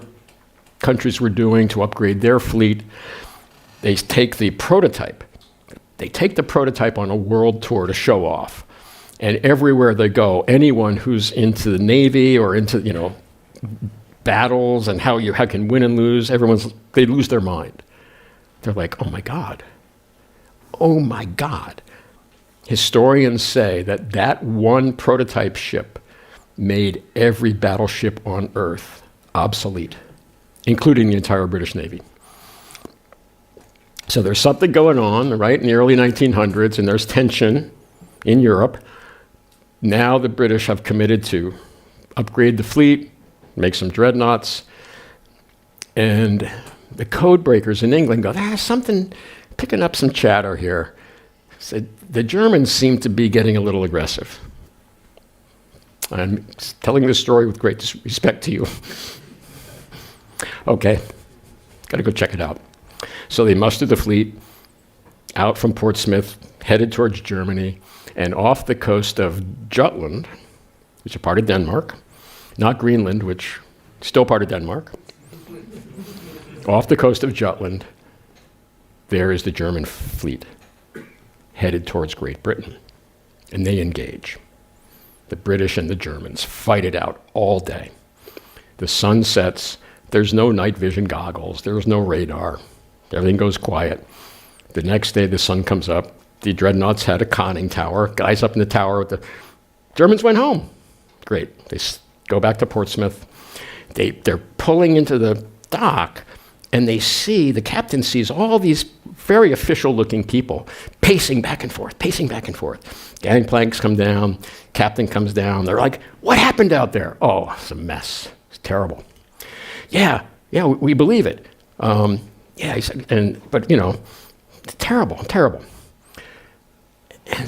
countries were doing to upgrade their fleet. They take the prototype. They take the prototype on a world tour to show off. And everywhere they go, anyone who's into the Navy or into, battles and how you can win and lose, they lose their mind. They're like, oh my God. Oh my God. Historians say that one prototype ship made every battleship on Earth obsolete, including the entire British Navy. So there's something going on, right, in the early 1900s, and there's tension in Europe. Now the British have committed to upgrade the fleet, make some dreadnoughts, and the code breakers in England go, there's something, picking up some chatter here. Said, the Germans seem to be getting a little aggressive. I'm telling this story with great respect to you. Okay, gotta go check it out. So they mustered the fleet out from Portsmouth, headed towards Germany, and off the coast of Jutland, which is part of Denmark, not Greenland, which is still part of Denmark. Off the coast of Jutland, there is the German fleet headed towards Great Britain, and they engage. The British and the Germans fight it out all day. The sun sets, there's no night vision goggles, there's no radar, everything goes quiet. The next day the sun comes up, the dreadnoughts had a conning tower, guys up in the tower with the Germans went home. Great, they go back to Portsmouth. They're pulling into the dock, and the captain sees all these very official-looking people pacing back and forth. Gangplanks come down, captain comes down. They're like, what happened out there? Oh, it's a mess. It's terrible. Yeah, we believe it. He said, but terrible. And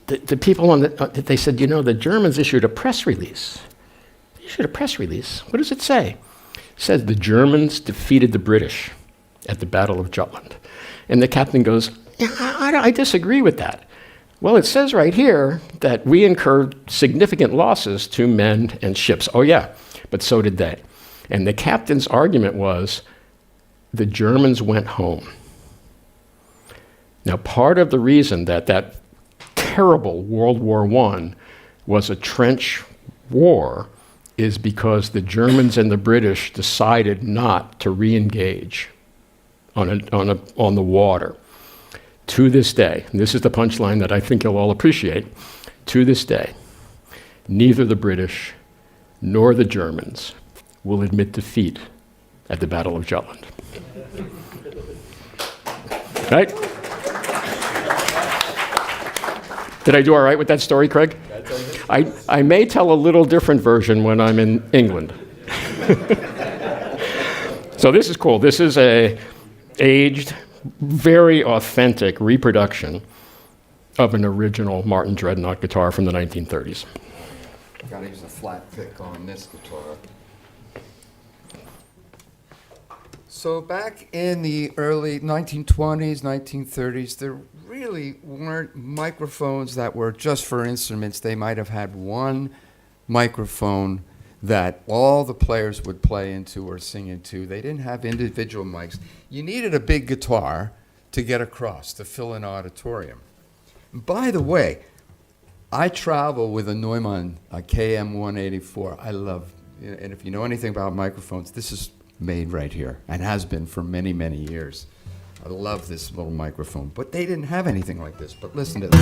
the people they said, the Germans issued a press release. What does it say? It says the Germans defeated the British at the Battle of Jutland. And the captain goes, I disagree with that. Well, it says right here that we incurred significant losses to men and ships. Oh yeah, but so did they. And the captain's argument was the Germans went home. Now, part of the reason that terrible World War I was a trench war is because the Germans and the British decided not to re-engage on the water. To this day, and this is the punchline that I think you'll all appreciate, to this day, neither the British nor the Germans will admit defeat at the Battle of Jutland. Right? Did I do all right with that story, Craig? I may tell a little different version when I'm in England. So this is cool. This is a aged, very authentic reproduction of an original Martin Dreadnought guitar from the 1930s. Gotta use a flat pick on this guitar. So back in the early 1920s, 1930s, there really weren't microphones that were just for instruments. They might have had one microphone that all the players would play into or sing into. They didn't have individual mics. You needed a big guitar to get across, to fill an auditorium. By the way, I travel with a Thomann, a KM184. I love, and if you know anything about microphones, this is made right here and has been for many, many years. I love this little microphone, but they didn't have anything like this. But listen to this.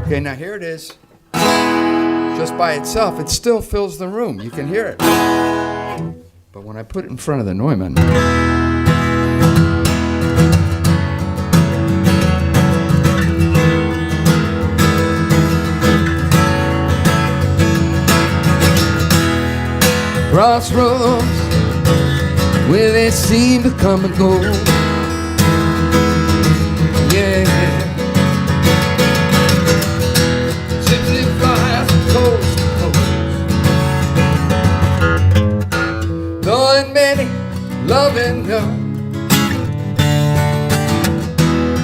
Okay, now here it is. Just by itself, it still fills the room. You can hear it. But when I put it in front of the Thomann, crossroads where they seem to come and go. Yeah. Gypsy flies from coast to coast, knowing many, loving none.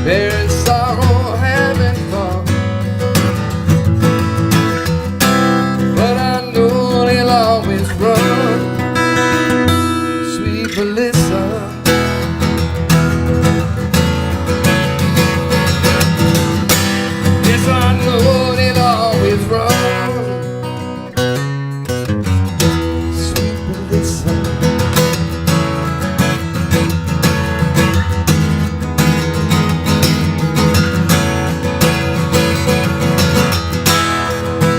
Bearing sorrow, having fun. But I know they'll always run. Sweet Melissa. Yes, I know they'll always run. Sweet Melissa.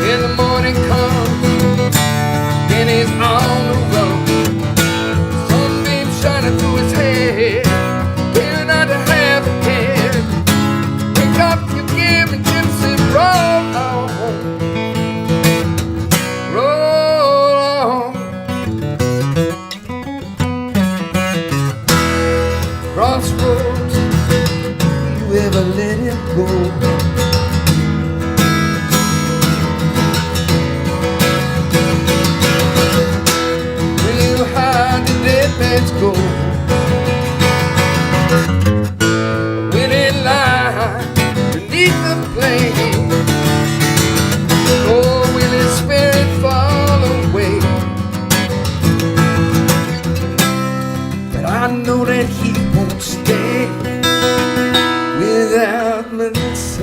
In the morning comes, and he's on the road. Sunbeam shining through his head, peering out to have a care. Pick up your gear and gypsy, roll on, roll on. Crossroads, you ever let him go? Real high the dead man's go. When they lie beneath the flame, oh, will his spirit fall away? But I know that he won't stay without Melissa.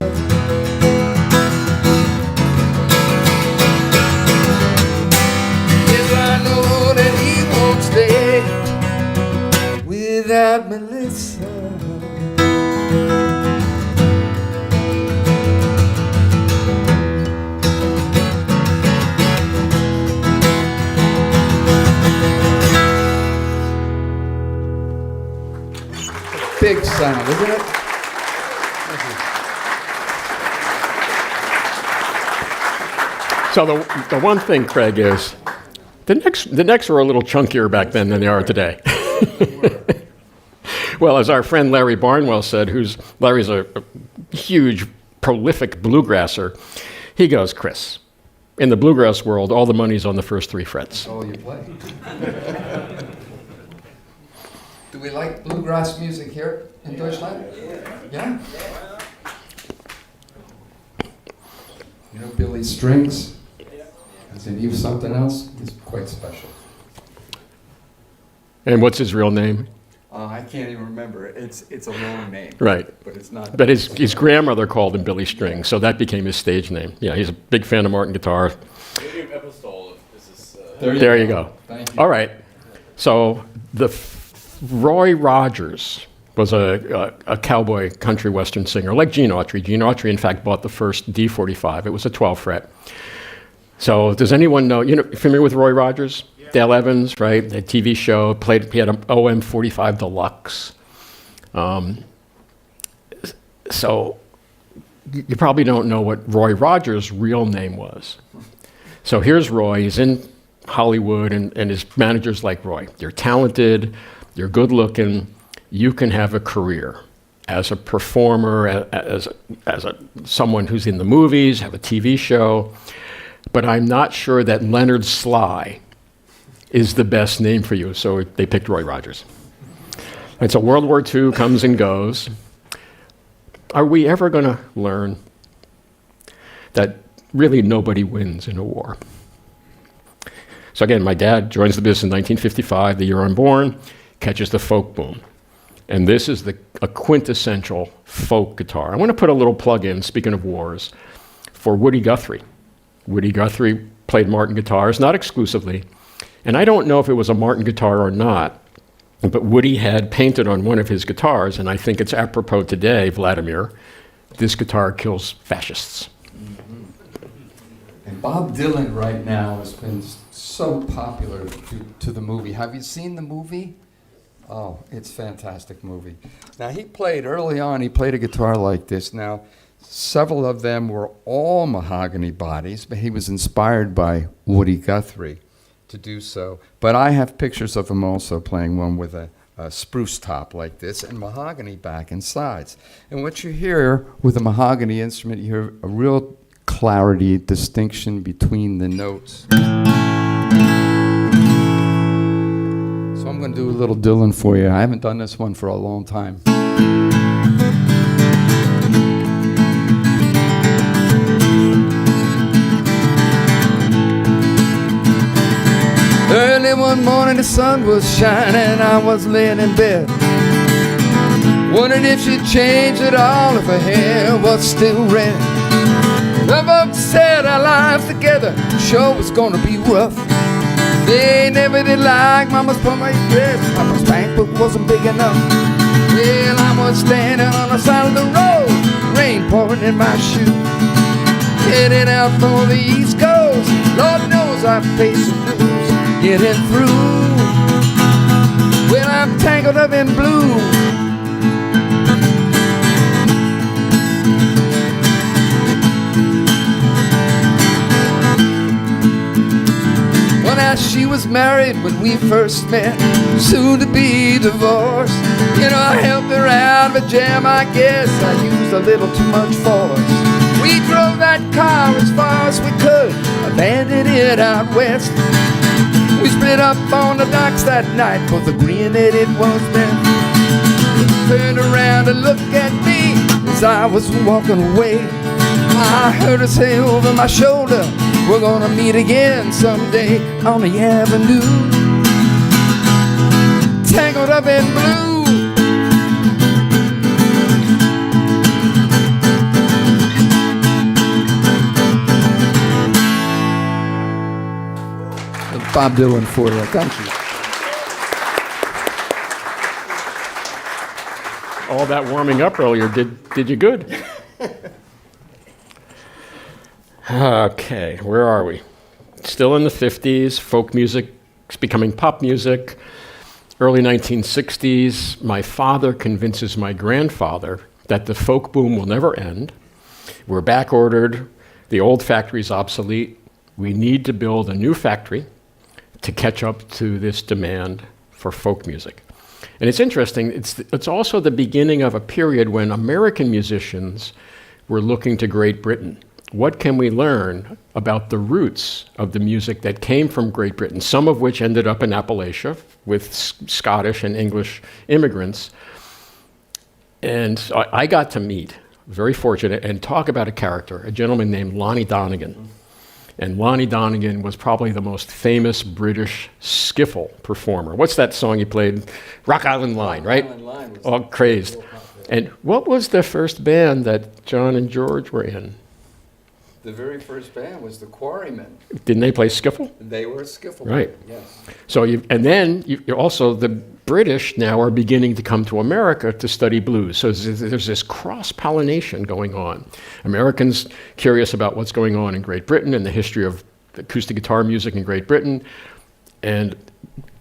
Yes, I know that he won't stay without Melissa. Big sound, isn't it? So the one thing, Craig, is the necks were a little chunkier back then than they are today. Well, as our friend Larry Barnwell said, Larry's a huge, prolific bluegrasser, he goes, Chris, in the bluegrass world, all the money's on the first three frets. All you play. Do we like bluegrass music here in Deutschland? Yeah? You know Billy Strings? Is in you something else? He's quite special. And what's his real name? I can't even remember. It's a long name. Right. But it's not. But his grandmother called him Billy String, so that became his stage name. Yeah, he's a big fan of Martin guitar. There you go. Thank you. All right. So Roy Rogers was a cowboy country western singer, like Gene Autry. Gene Autry, in fact, bought the first D45. It was a 12 fret. So does anyone know, familiar with Roy Rogers? Yeah. Dale Evans, right? The TV show, he had an OM45 Deluxe. So you probably don't know what Roy Rogers' real name was. So here's Roy, he's in Hollywood, and his manager's like, Roy, you're talented, you're good looking, you can have a career as a performer, as someone who's in the movies, have a TV show, but I'm not sure that Leonard Sly is the best name for you, so they picked Roy Rogers. And so World War II comes and goes. Are we ever going to learn that really nobody wins in a war? So again, my dad joins the business in 1955, the year I'm born, catches the folk boom. And this is a quintessential folk guitar. I want to put a little plug in, speaking of wars, for Woody Guthrie. Woody Guthrie played Martin guitars, not exclusively. And I don't know if it was a Martin guitar or not, but Woody had painted on one of his guitars, and I think it's apropos today, Vladimir, this guitar kills fascists. And Bob Dylan right now has been so popular to the movie. Have you seen the movie? Oh, it's a fantastic movie. Now, early on, he played a guitar like this. Now, several of them were all mahogany bodies, but he was inspired by Woody Guthrie to do so. But I have pictures of him also playing one with a spruce top like this and mahogany back and sides. And what you hear with a mahogany instrument, you hear a real clarity, distinction between the notes. So I'm going to do a little Dylan for you. I haven't done this one for a long time. Early one morning the sun was shining, I was laying in bed, wondering if she'd change at all, if her hair was still red. The folks said our lives together sure was gonna be rough. They never did like Mama's pomade dress, Papa's bank book wasn't big enough. Well, I was standing on the side of the road, rain pouring in my shoe, heading out for the East Coast. Lord knows I faced some blues getting through. Well, I'm tangled up in blue. Well, now she was married when we first met, soon to be divorced. You know, I helped her out of a jam, I guess I used a little too much force. We drove that car as far as we could, abandoned it out west. We split up on the docks that night, both agreeing that it was best. Turned around and looked at me as I was walking away. I heard her say over my shoulder, we're gonna meet again someday on the avenue, tangled up in blue. Bob Dylan for you. Thank you. All that warming up earlier did you good. Okay, where are we? Still in the 50s, folk music is becoming pop music. Early 1960s, my father convinces my grandfather that the folk boom will never end. We're back ordered, the old factory's obsolete. We need to build a new factory to catch up to this demand for folk music. And it's interesting, it's also the beginning of a period when American musicians were looking to Great Britain. What can we learn about the roots of the music that came from Great Britain, some of which ended up in Appalachia with Scottish and English immigrants? And so I got to meet, very fortunate, and talk about a character, a gentleman named Lonnie Donegan. And Lonnie Donegan was probably the most famous British skiffle performer. What's that song he played? Rock Island Line, right? Island Line was All crazed. And what was the first band that John and George were in? The very first band was the Quarrymen. Didn't they play skiffle? They were a skiffle Right. band, yes. So you're also, the British now are beginning to come to America to study blues. So there's this cross-pollination going on. Americans curious about what's going on in Great Britain and the history of acoustic guitar music in Great Britain, and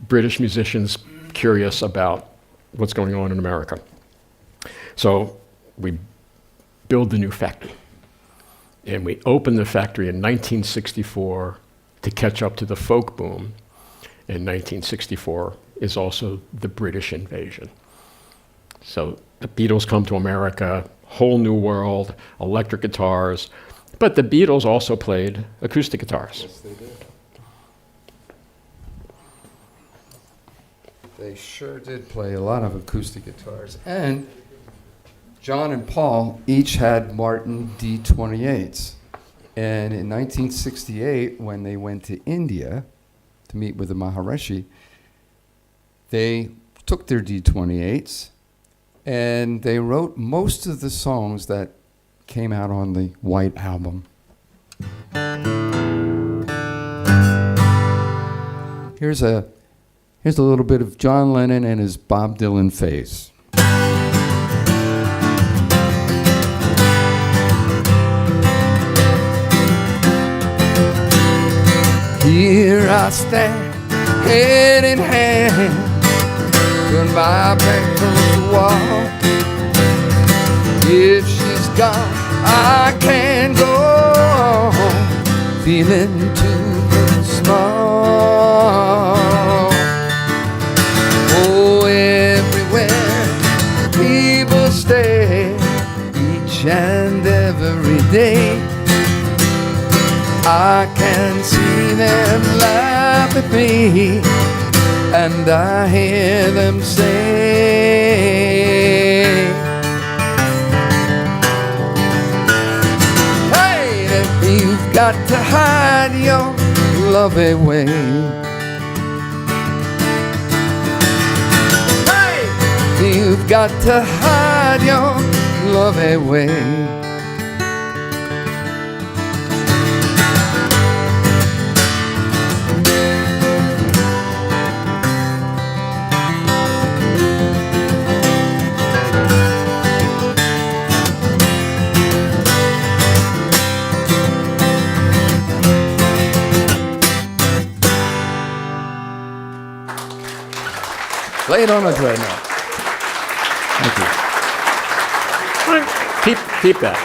British musicians curious about what's going on in America. So we build the new factory. And we opened the factory in 1964 to catch up to the folk boom. And 1964 is also the British invasion. So the Beatles come to America, whole new world, electric guitars. But the Beatles also played acoustic guitars. Yes, they did. They sure did play a lot of acoustic guitars. And John and Paul each had Martin D28s. And in 1968, when they went to India to meet with the Maharishi, they took their D28s and they wrote most of the songs that came out on the White Album. Here's a little bit of John Lennon and his Bob Dylan phase. Here I stand, hand in hand, goodbye back from the wall. If she's gone, I can't go on, feeling too small. each and every day. I can see them laugh at me, and I hear them say, hey, you've got to hide your love away. Hey, you've got to hide your love away. Play it on a Dreadnought. Thank Keep that.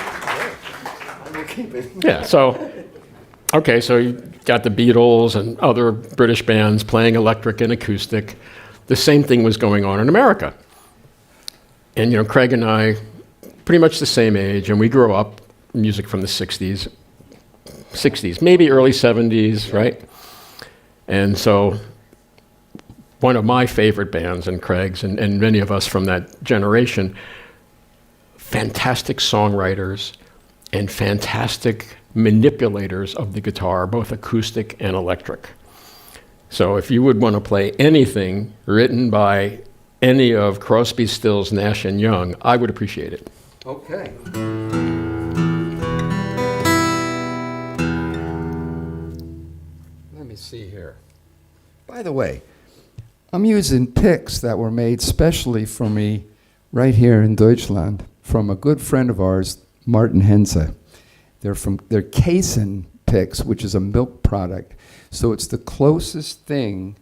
Yeah, so, okay, so you got the Beatles and other British bands playing electric and acoustic. The same thing was going on in America. And, you know, Craig and I, pretty much the same age, and we grew up music from the 60s, maybe early 70s, right? And so one of my favorite bands, and Craig's, and many of us from that generation, fantastic songwriters and fantastic manipulators of the guitar, both acoustic and electric. So if you would want to play anything written by any of Crosby, Stills, Nash & Young, I would appreciate it. Okay. Let me see here. By the way, I'm using picks that were made specially for me right here in Deutschland from a good friend of ours, Martin Henze. They're casein picks, which is a milk product. So it's the closest thing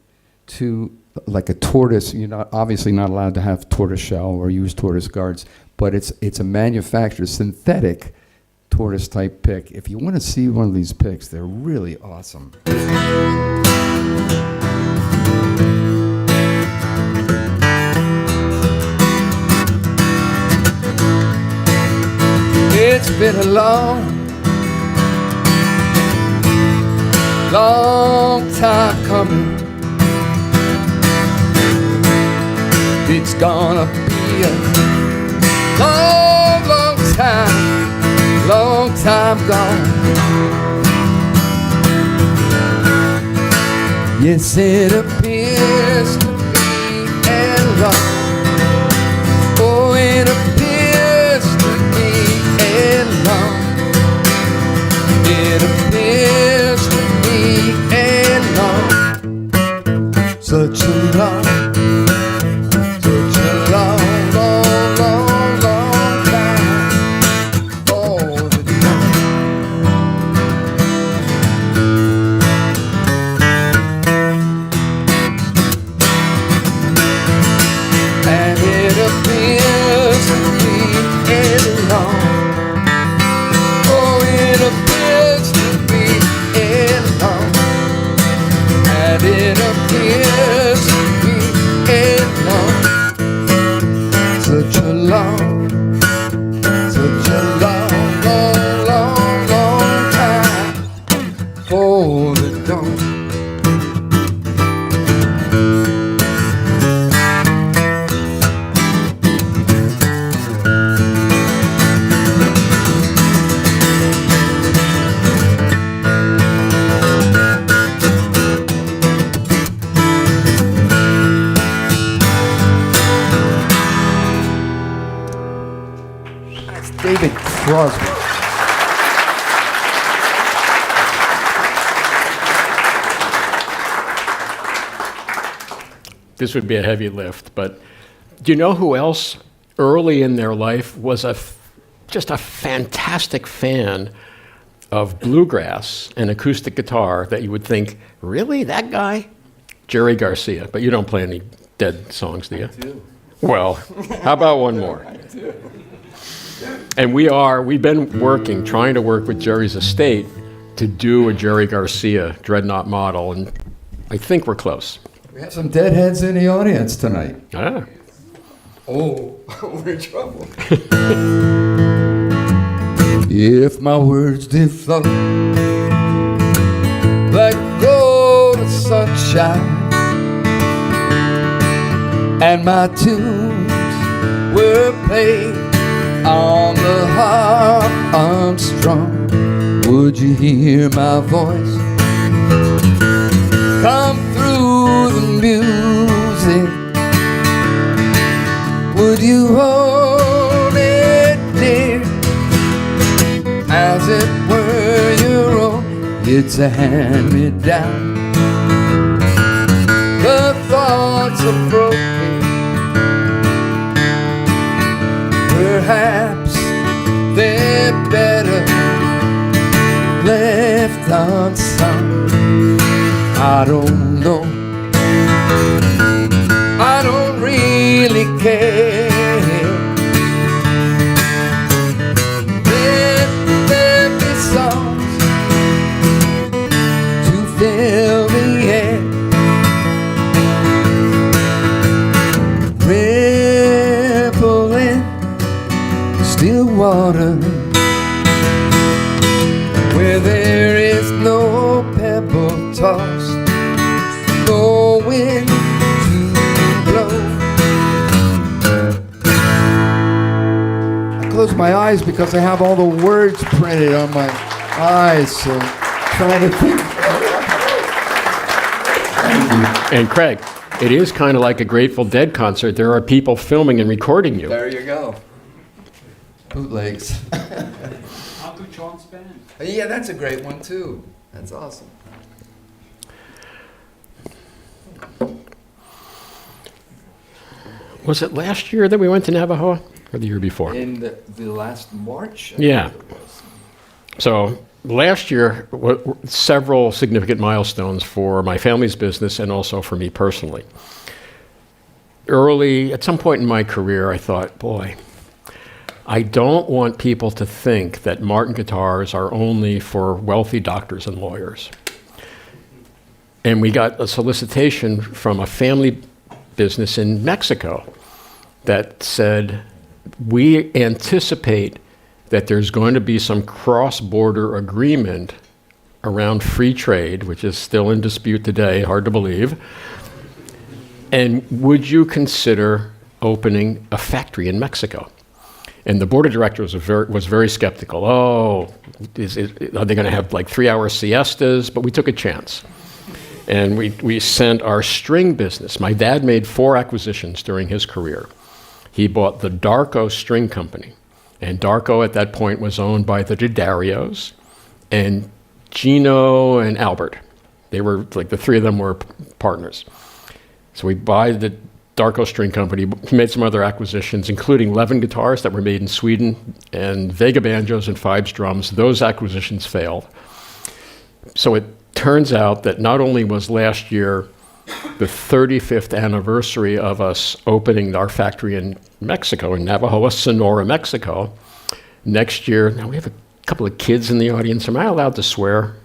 to like a tortoise. You're not obviously not allowed to have tortoise shell or use tortoise guards, but it's a manufactured synthetic tortoise type pick. If you want to see one of these picks, they're really awesome. It's been a long time coming. It's gonna be a long time gone. Yes, it appears to be a long. Oh, it appears to be a long. It appears to be a long. Such a long. Such a long time. Oh, the and it appears to be a long. Oh, it appears to be a long. And it appears to be a long. Such a long, such a long time for the dawn. That's David Crosby. This would be a heavy lift, but do you know who else early in their life was just a fantastic fan of bluegrass and acoustic guitar that you would think, really, that guy? Jerry Garcia, but you don't play any Dead songs, do you? I do. Well, how about one more? I do. And we've been trying to work with Jerry's estate to do a Jerry Garcia Dreadnought model, and I think we're close. We have some deadheads in the audience tonight. Ah. Oh, we're in trouble. If my words did flow like golden sunshine, and my tunes were played on the harp unstrung, would you hear my voice come through the music? Would you hold it dear as it were your own? It's a hand-me-down. The thoughts are broken, perhaps they're better left unsung. I don't know, I don't really care. There be songs to fill the air, rippling still water, where there is no pebble tossed, no wind to blow. I close my eyes because I have all the words printed on my eyes, so trying to think. And Craig, it is kind of like a Grateful Dead concert. There are people filming and recording you. There you go. Bootlegs. Uncle John's band. Yeah, that's a great one too. That's awesome. Was it last year that we went to Navajo, or the year before? In the last March? I Yeah. think it was. So last year, several significant milestones for my family's business and also for me personally. At some point in my career, I thought, boy, I don't want people to think that Martin guitars are only for wealthy doctors and lawyers. And we got a solicitation from a family business in Mexico that said, we anticipate that there's going to be some cross-border agreement around free trade, which is still in dispute today, hard to believe. And would you consider opening a factory in Mexico? And the board of directors was very skeptical. Oh, are they going to have like 3-hour siestas? But we took a chance. And we sent our string business. My dad made 4 acquisitions during his career. He bought the Darko String Company. And Darko at that point was owned by the D'Adarios and Gino and Albert. They were like the 3 of them were partners. So we buy the Darko String Company. He made some other acquisitions, including Levin guitars that were made in Sweden and Vega banjos and Fibes drums. Those acquisitions failed. So it turns out that not only was last year the 35th anniversary of us opening our factory in Mexico, in Navajo, Sonora, Mexico. Next year, now we have a couple of kids in the audience. Am I allowed to swear?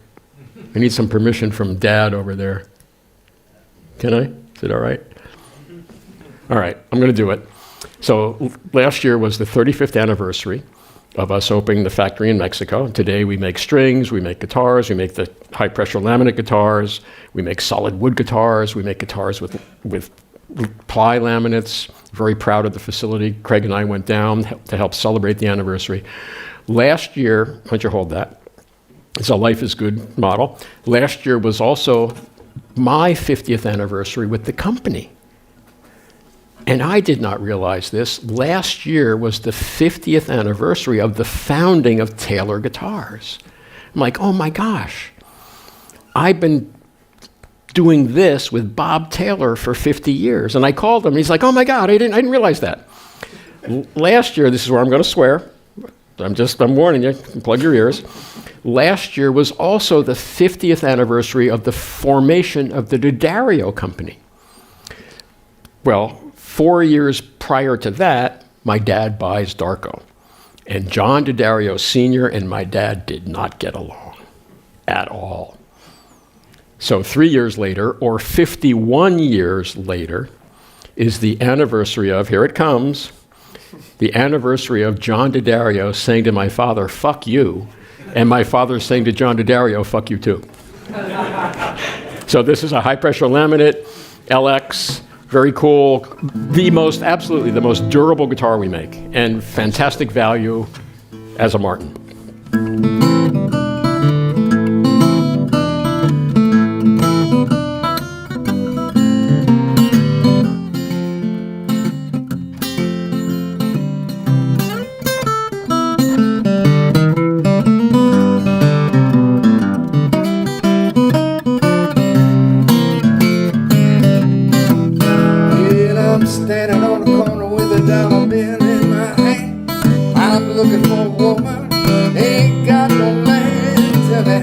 I need some permission from Dad over there. Can I? Is it all right? All right, I'm going to do it. So last year was the 35th anniversary of us opening the factory in Mexico. Today we make strings, we make guitars, we make the high-pressure laminate guitars, we make solid wood guitars, we make guitars with ply laminates. Very proud of the facility. Craig and I went down to help celebrate the anniversary. Last year, why don't you hold that? It's a Life is Good model. Last year was also my 50th anniversary with the company. And I did not realize this. Last year was the 50th anniversary of the founding of Taylor Guitars. I'm like, oh my gosh. I've been doing this with Bob Taylor for 50 years. And I called him. He's like, oh my God, I didn't realize that. Last year, this is where I'm going to swear. I'm warning you, plug your ears. Last year was also the 50th anniversary of the formation of the D'Addario Company. Well, 4 years prior to that, my dad buys Darko. And John D'Addario Sr. and my dad did not get along at all. So 3 years later, or 51 years later, is the anniversary of, here it comes, the anniversary of John D'Addario saying to my father, "Fuck you," and my father saying to John D'Addario, "Fuck you too." So this is a high-pressure laminate, LX, very cool, absolutely the most durable guitar we make, and fantastic value as a Martin. Standing on the corner with a dollar bill in my hand. I'm looking for a woman, ain't got no man. Tell me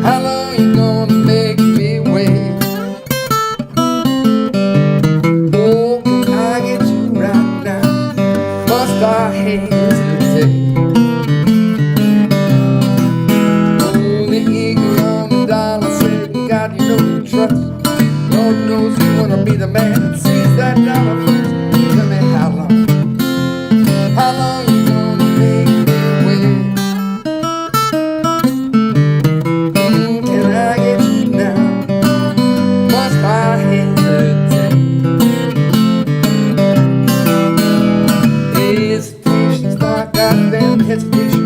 how long you gonna make me wait? Oh, can I get you right now? Must I hesitate? Oh, the eagle on the dollar said, God, you know you trust. Lord knows you wanna be the man that sees that dollar first. Tell me how long you gonna make me wait? Can I get you now? Must I hesitate? Hesitation's my goddamn hesitation.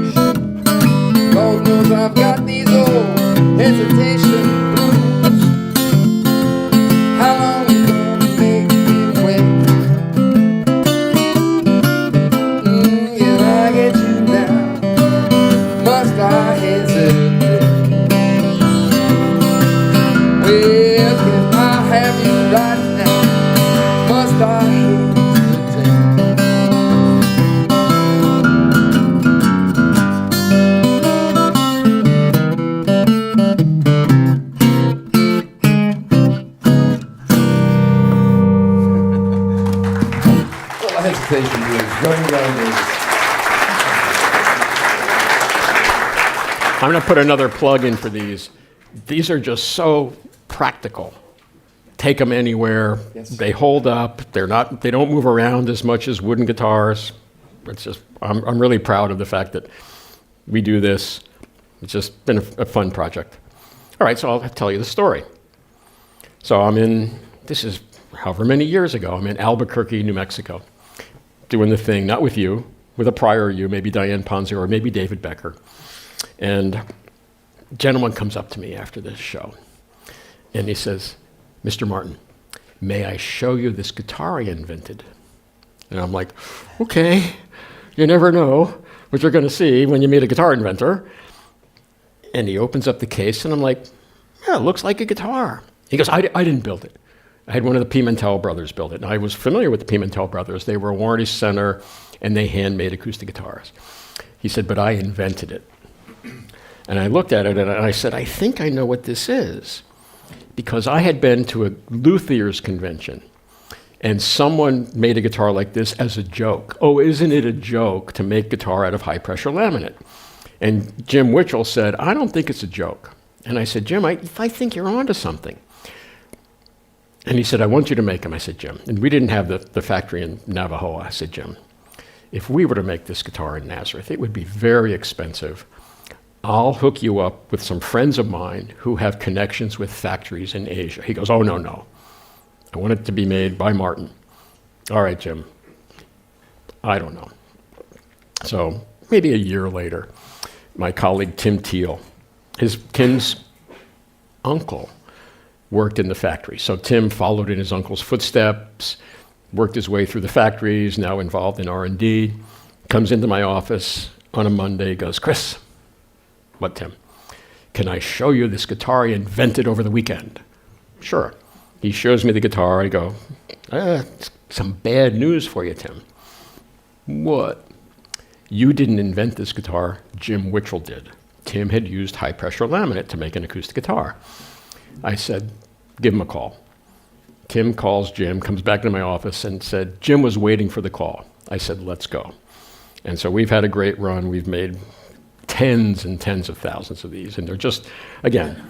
Lord knows I've got these old hesitation blues. How long you gonna make me wait? Can I get you now? Must I hesitate? Well, can I have you right now? Must I hesitate? Hesitation blues, Johnny Davis. I'm going to put another plug in for these. These are just so practical. Take them anywhere. Yes. They hold up. They don't move around as much as wooden guitars. It's just, I'm really proud of the fact that we do this. It's just been a fun project. All right, so I'll tell you the story. So this is however many years ago, I'm in Albuquerque, New Mexico, doing the thing, not with you, with a prior you, maybe Diane Ponzio or maybe David Becker. And a gentleman comes up to me after this show, and he says, "Mr. Martin, may I show you this guitar I invented?" And I'm like, okay, you never know what you're going to see when you meet a guitar inventor. And he opens up the case, and I'm like, yeah, it looks like a guitar. He goes, I didn't build it. I had one of the Pimentel brothers build it. And I was familiar with the Pimentel brothers. They were a warranty center, and they handmade acoustic guitars. He said, but I invented it. And I looked at it, and I said, I think I know what this is. Because I had been to a luthier's convention, and someone made a guitar like this as a joke. Oh, isn't it a joke to make guitar out of high-pressure laminate? And Jim Witchell said, I don't think it's a joke. And I said, Jim, I think you're onto something. And he said, I want you to make them. I said, Jim. And we didn't have the factory in Navajo. I said, Jim, if we were to make this guitar in Nazareth, it would be very expensive. I'll hook you up with some friends of mine who have connections with factories in Asia. He goes, oh, no. I want it to be made by Martin. All right, Jim. I don't know. So maybe a year later, my colleague Tim Teal, Tim's uncle, worked in the factory. So Tim followed in his uncle's footsteps, worked his way through the factories, now involved in R&D, comes into my office on a Monday, goes, Chris, what, Tim? Can I show you this guitar I invented over the weekend? Sure. He shows me the guitar. I go, some bad news for you, Tim. What? You didn't invent this guitar. Jim Witchell did. Tim had used high-pressure laminate to make an acoustic guitar. I said, give him a call. Tim calls Jim, comes back into my office and said, Jim was waiting for the call. I said, let's go. And so we've had a great run. We've made tens and tens of thousands of these. And they're just, again,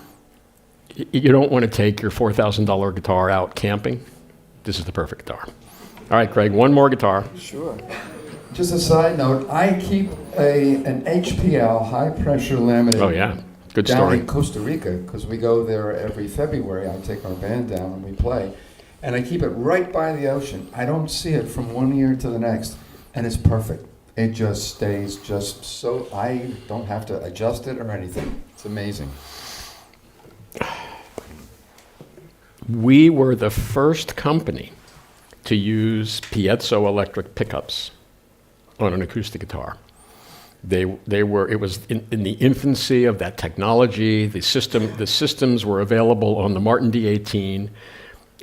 you don't want to take your $4,000 guitar out camping. This is the perfect guitar. All right, Craig, one more guitar. Sure. Just a side note, I keep an HPL, high pressure limited. Oh, yeah. Good down story. in Costa Rica, because we go there every February. I take our band down and we play. And I keep it right by the ocean. I don't see it from one year to the next. And it's perfect. It just stays just so, I don't have to adjust it or anything. It's amazing. We were the first company to use piezo electric pickups on an acoustic guitar. It was in the infancy of that technology. The systems were available on the Martin D18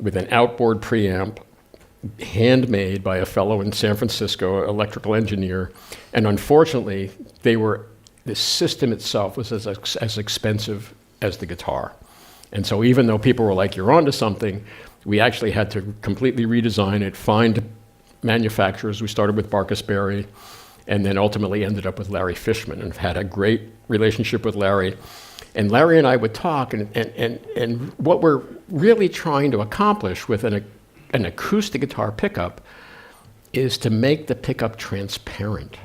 with an outboard preamp, handmade by a fellow in San Francisco, electrical engineer. And unfortunately, the system itself was as expensive as the guitar. And so even though people were like, you're onto something, we actually had to completely redesign it, find manufacturers. We started with Barkus Berry, and then ultimately ended up with Larry Fishman, and had a great relationship with Larry. And Larry and I would talk, and what we're really trying to accomplish with an acoustic guitar pickup is to make the pickup transparent.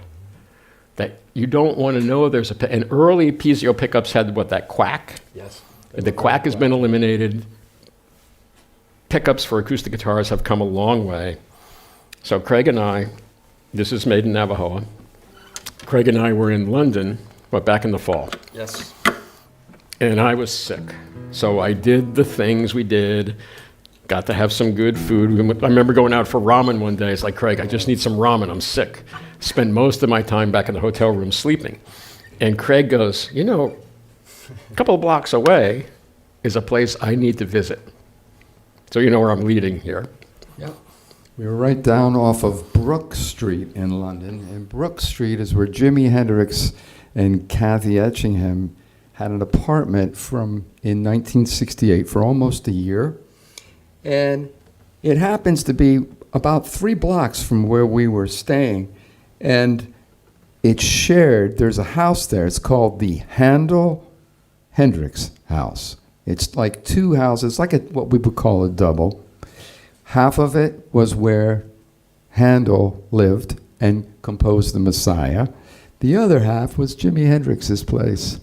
That you don't want to know there's and early piezo pickups had that quack. Yes. The quack has been eliminated. Pickups for acoustic guitars have come a long way. So Craig and I, this is made in Navajo. Craig and I were in London, back in the fall. Yes. And I was sick. So I did the things we did, got to have some good food. I remember going out for ramen one day. It's like, Craig, I just need some ramen. I'm sick. Spend most of my time back in the hotel room sleeping. And Craig goes, a couple of blocks away is a place I need to visit. So you know where I'm leading here. Yep. We were right down off of Brook Street in London. And Brook Street is where Jimi Hendrix and Kathy Etchingham had an apartment in 1968 for almost a year. And it happens to be about 3 blocks from where we were staying. And it's shared, there's a house there. It's called the Hendrix house. It's like 2 houses, like what we would call a double. Half of it was where Handel lived and composed the Messiah. The other half was Jimi Hendrix's place.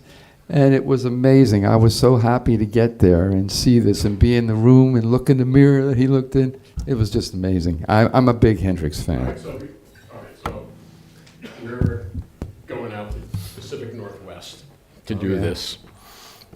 And it was amazing. I was so happy to get there and see this and be in the room and look in the mirror that he looked in. It was just amazing. I'm a big Hendrix fan. All right, so we're going out to the Pacific Northwest to do this.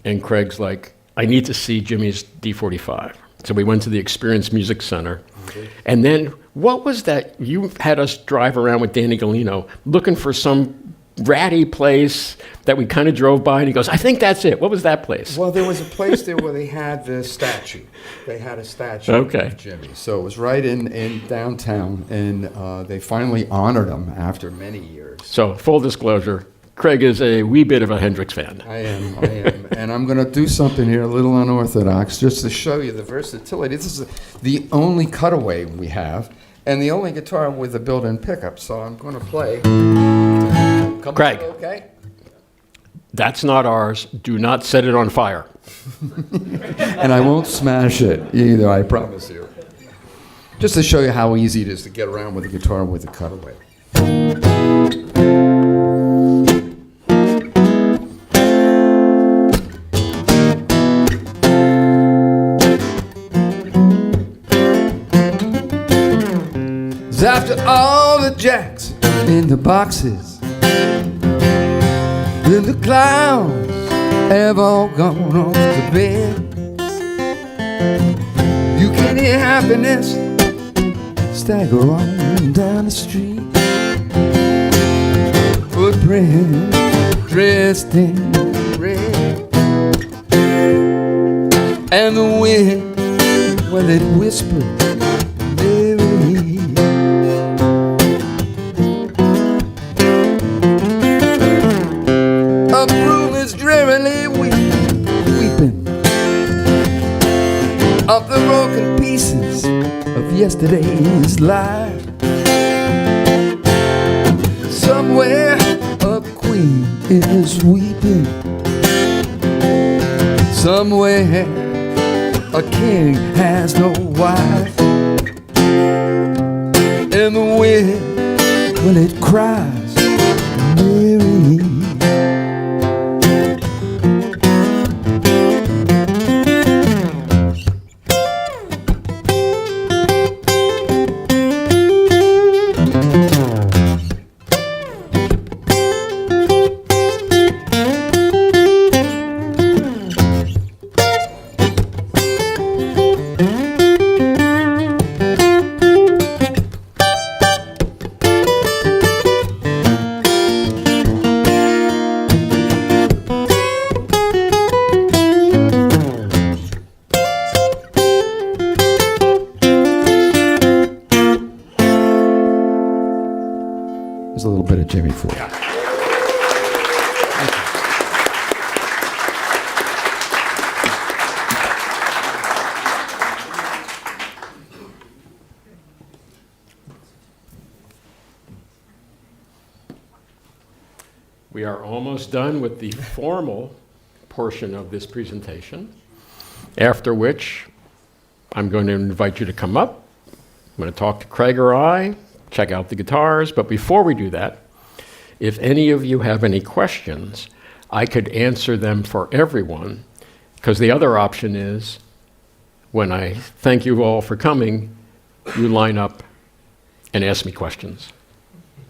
And Craig's like, I need to see Jimmy's D45. So we went to the Experience Music Center. Okay. And then what was that? You had us drive around with Danny Galino looking for some ratty place that we kind of drove by, and he goes, I think that's it. What was that place? Well, there was a place there where they had the statue. They had a statue Okay. of Jimmy. So it was right in downtown, and they finally honored him after many years. So full disclosure, Craig is a wee bit of a Hendrix fan. I am. And I'm going to do something here a little unorthodox just to show you the versatility. This is the only cutaway we have, and the only guitar with a built-in pickup. So I'm going to play. Craig. Okay. That's not ours. Do not set it on fire. And I won't smash it either, I promise you. Just to show you how easy it is to get around with a guitar with a cutaway. After all the jacks in the boxes, then the clowns have all gone off to bed. You can hear happiness stagger on down the street. Footprints dressed in red, and the wind, well, it whispered Mary. A broom is drearily weeping of the broken pieces of yesterday's life. Somewhere a queen is weeping. Somewhere a king has no wife. hear the wind when it cries, Mary. There's a little bit of Jimi for you. We are almost done with the formal portion of this presentation, after which I'm going to invite you to come up. I'm going to talk to Craig or I, check out the guitars, but before we do that, if any of you have any questions, I could answer them for everyone, because the other option is, when I thank you all for coming, you line up and ask me questions.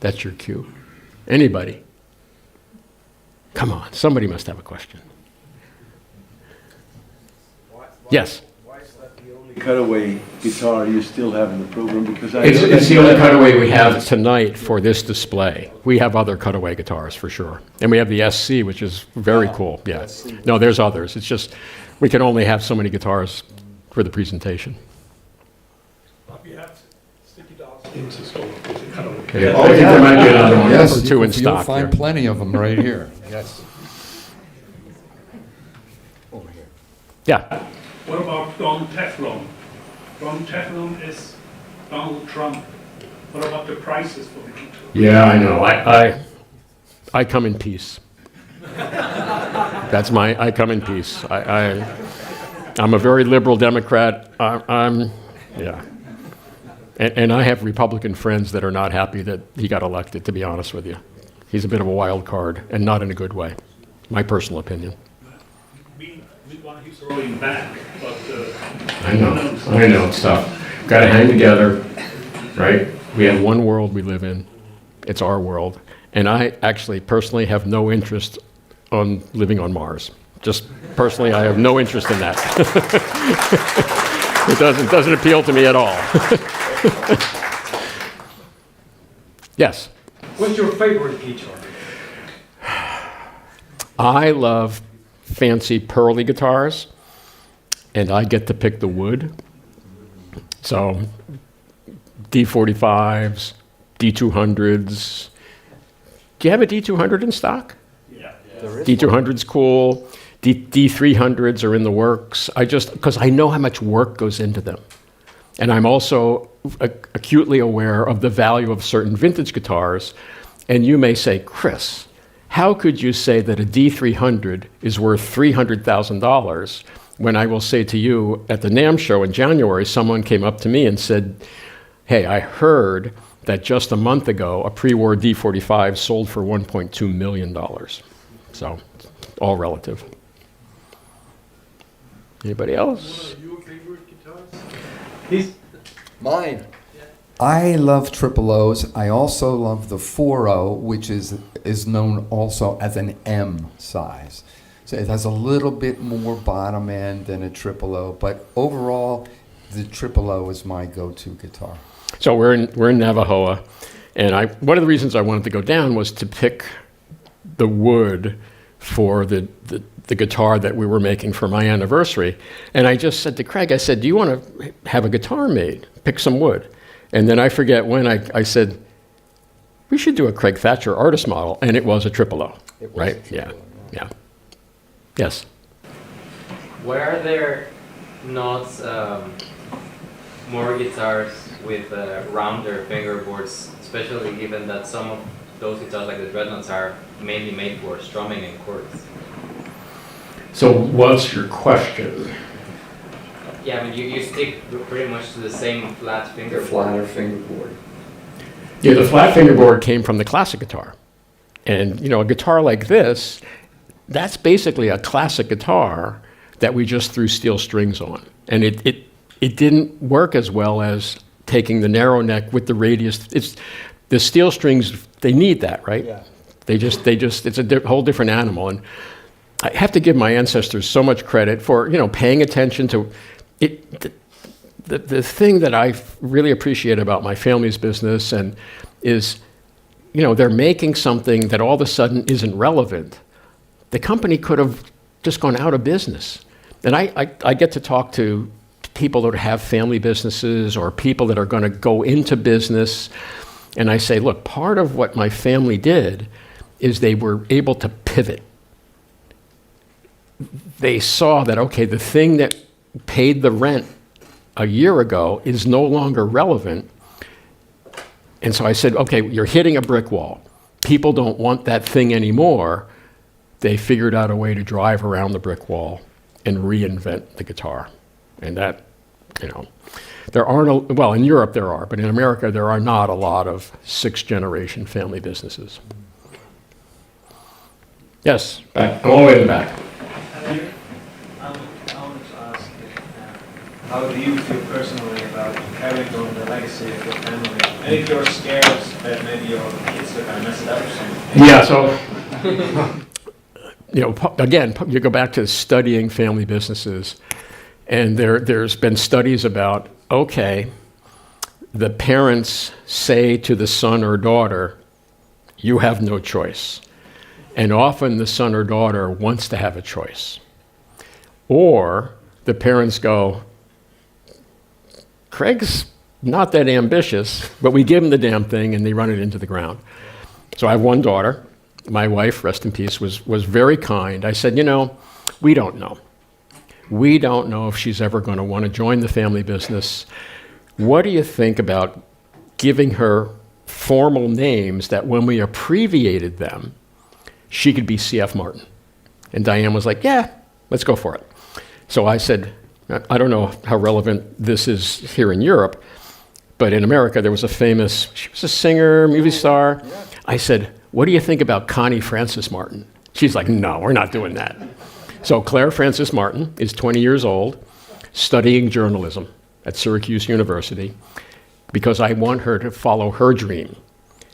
That's your cue. Anybody? Come on, somebody must have a question. Yes? Why is that the only cutaway guitar you still have in the program? Because It's the only cutaway we have tonight for this display. We have other cutaway guitars for sure. And we have the SC, which is very cool, yeah. No, there's others. It's just, we can only have so many guitars for the presentation. We have sticky dots into sort of cutaway. Okay. I think there might be another one Yes, or two in you'll stock find here. plenty of them right here. Yes. Yeah, What about Don Teflon? Don Teflon is Donald Trump. What about the prices for the guitar? yeah, I know. I come in peace. That's I come in peace. I'm a very liberal Democrat. Yeah. And I have Republican friends that are not happy that he got elected, to be honest with you. He's a bit of a wild card, and not in a good way. My personal opinion. We want his rolling back, but I know, it's tough. Got to hang together, right? We have one world we live in. It's our world. And I actually personally have no interest on living on Mars. Just personally, I have no interest in that. It doesn't appeal to me at all. Yes? what's your favorite guitar? I love fancy pearly guitars, and I get to pick the wood. So D45s, D200s. Do you have a D200 in stock? Yeah. D200's cool. D300s are in the works. Because I know how much work goes into them. And I'm also acutely aware of the value of certain vintage guitars. And you may say, Chris, how could you say that a D300 is worth $300,000 when I will say to you, at the NAMM show in January, someone came up to me and said, hey, I heard that just a month ago, a pre-war D45 sold for $1.2 million. So, all relative. Anybody else? What are your favorite guitars? Mine. I love triple O's. I also love the 4.0, which is known also as an M size. So it has a little bit more bottom end than a triple O, but overall, the triple O is my go-to guitar. So we're in Navajoa, and one of the reasons I wanted to go down was to pick the wood for the guitar that we were making for my anniversary. And I just said to Craig, I said, do you want to have a guitar made? Pick some wood. And then I forget when I said, we should do a Craig Thatcher artist model, and it was a triple O, right? Yeah. Yes. Why are there not more guitars with rounder fingerboards, especially given that some of those guitars, like the Dreadnoughts, are mainly made for strumming and chords? So what's your question? Yeah, I mean, you stick pretty much to the same flat The fingerboard. flatter fingerboard. Yeah, the flat fingerboard came from the classic guitar. And, you know, a guitar like this, that's basically a classic guitar that we just threw steel strings on. And it didn't work as well as taking the narrow neck with the radius. The steel strings, they need that, right? Yeah. It's a whole different animal. And I have to give my ancestors so much credit for, you know, paying attention to it. The thing that I really appreciate about my family's business is, you know, they're making something that all of a sudden isn't relevant. The company could have just gone out of business. And I get to talk to people that have family businesses or people that are going to go into business. And I say, look, part of what my family did is they were able to pivot. They saw that, okay, the thing that paid the rent a year ago is no longer relevant. And so I said, okay, you're hitting a brick wall. People don't want that thing anymore. They figured out a way to drive around the brick wall and reinvent the guitar. And that, you know, there aren't, well, in Europe there are, but in America there are not a lot of sixth-generation family businesses. Yes, back, all the way to the back. I wanted to ask how do you feel personally about carrying on the legacy of your family? And if you're scared that maybe your kids are going to mess it up or something? Yeah, so, you know, again, you go back to studying family businesses, and there's been studies about, okay, the parents say to the son or daughter, you have no choice. And often the son or daughter wants to have a choice. Or the parents go, Craig's not that ambitious, but we give him the damn thing and they run it into the ground. So I have one daughter. My wife, rest in peace, was very kind. I said, you know, we don't know. We don't know if she's ever going to want to join the family business. What do you think about giving her formal names that when we abbreviated them, she could be C.F. Martin? And Diane was like, yeah, let's go for it. So I said, I don't know how relevant this is here in Europe, but in America there was a famous, she was a singer, movie star. I said, what do you think about Connie Francis Martin? She's like, no, we're not doing that. So Claire Francis Martin is 20 years old, studying journalism at Syracuse University, because I want her to follow her dream.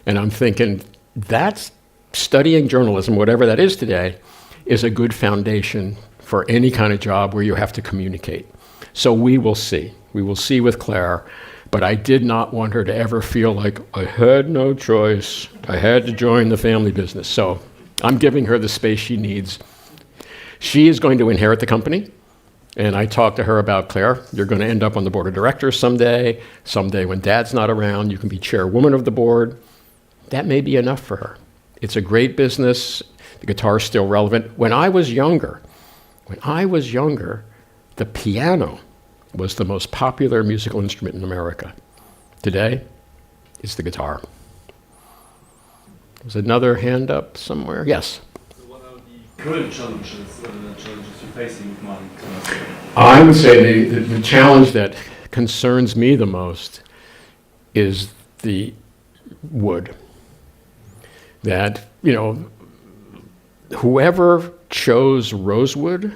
And I'm thinking, that's studying journalism, whatever that is today, is a good foundation for any kind of job where you have to communicate. So we will see. We will see with Claire. But I did not want her to ever feel like, I had no choice. I had to join the family business. So I'm giving her the space she needs. She is going to inherit the company. And I talked to her about, Claire, you're going to end up on the board of directors someday. Someday when Dad's not around, you can be chairwoman of the board. That may be enough for her. It's a great business. The guitar's still relevant. When I was younger, the piano was the most popular musical instrument in America. Today, it's the guitar. There's another hand up somewhere. Yes? So what are the current challenges you're facing with money? I would say the challenge that concerns me the most is the wood. That, you know, whoever chose rosewood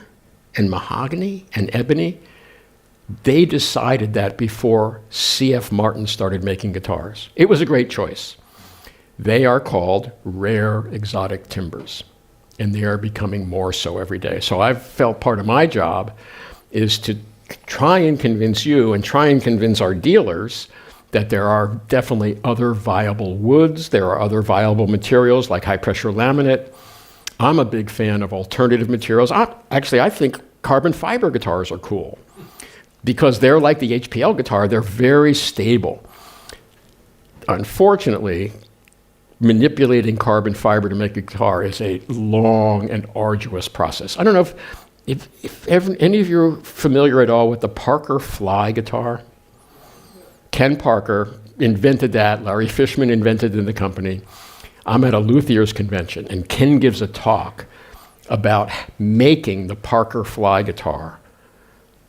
and mahogany and ebony, they decided that before C.F. Martin started making guitars. It was a great choice. They are called rare exotic timbers, and they are becoming more so every day. So I've felt part of my job is to try and convince you and try and convince our dealers that there are definitely other viable woods, there are other viable materials like high-pressure laminate. I'm a big fan of alternative materials. Actually, I think carbon fiber guitars are cool because they're like the HPL guitar, they're very stable. Unfortunately, manipulating carbon fiber to make a guitar is a long and arduous process. I don't know if any of you are familiar at all with the Parker Fly guitar. Ken Parker invented that. Larry Fishman invented it in the company. I'm at a luthier's convention, and Ken gives a talk about making the Parker Fly guitar.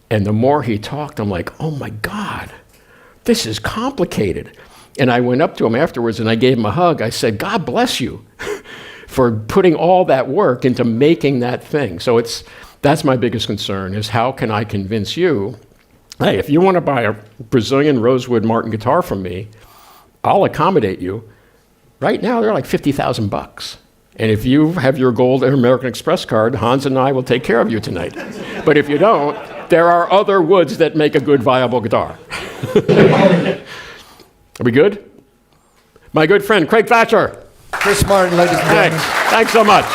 And the more he talked, I'm like, oh my God, this is complicated. And I went up to him afterwards and I gave him a hug. I said, God bless you for putting all that work into making that thing. So that's my biggest concern, is how can I convince you, hey, if you want to buy a Brazilian rosewood Martin guitar from me, I'll accommodate you. Right now, they're like $50,000. And if you have your gold American Express card, Hans and I will take care of you tonight. But if you don't, there are other woods that make a good, viable guitar. Are we good? My good friend, Craig Thatcher. Chris Martin, ladies and gentlemen. Thanks so much.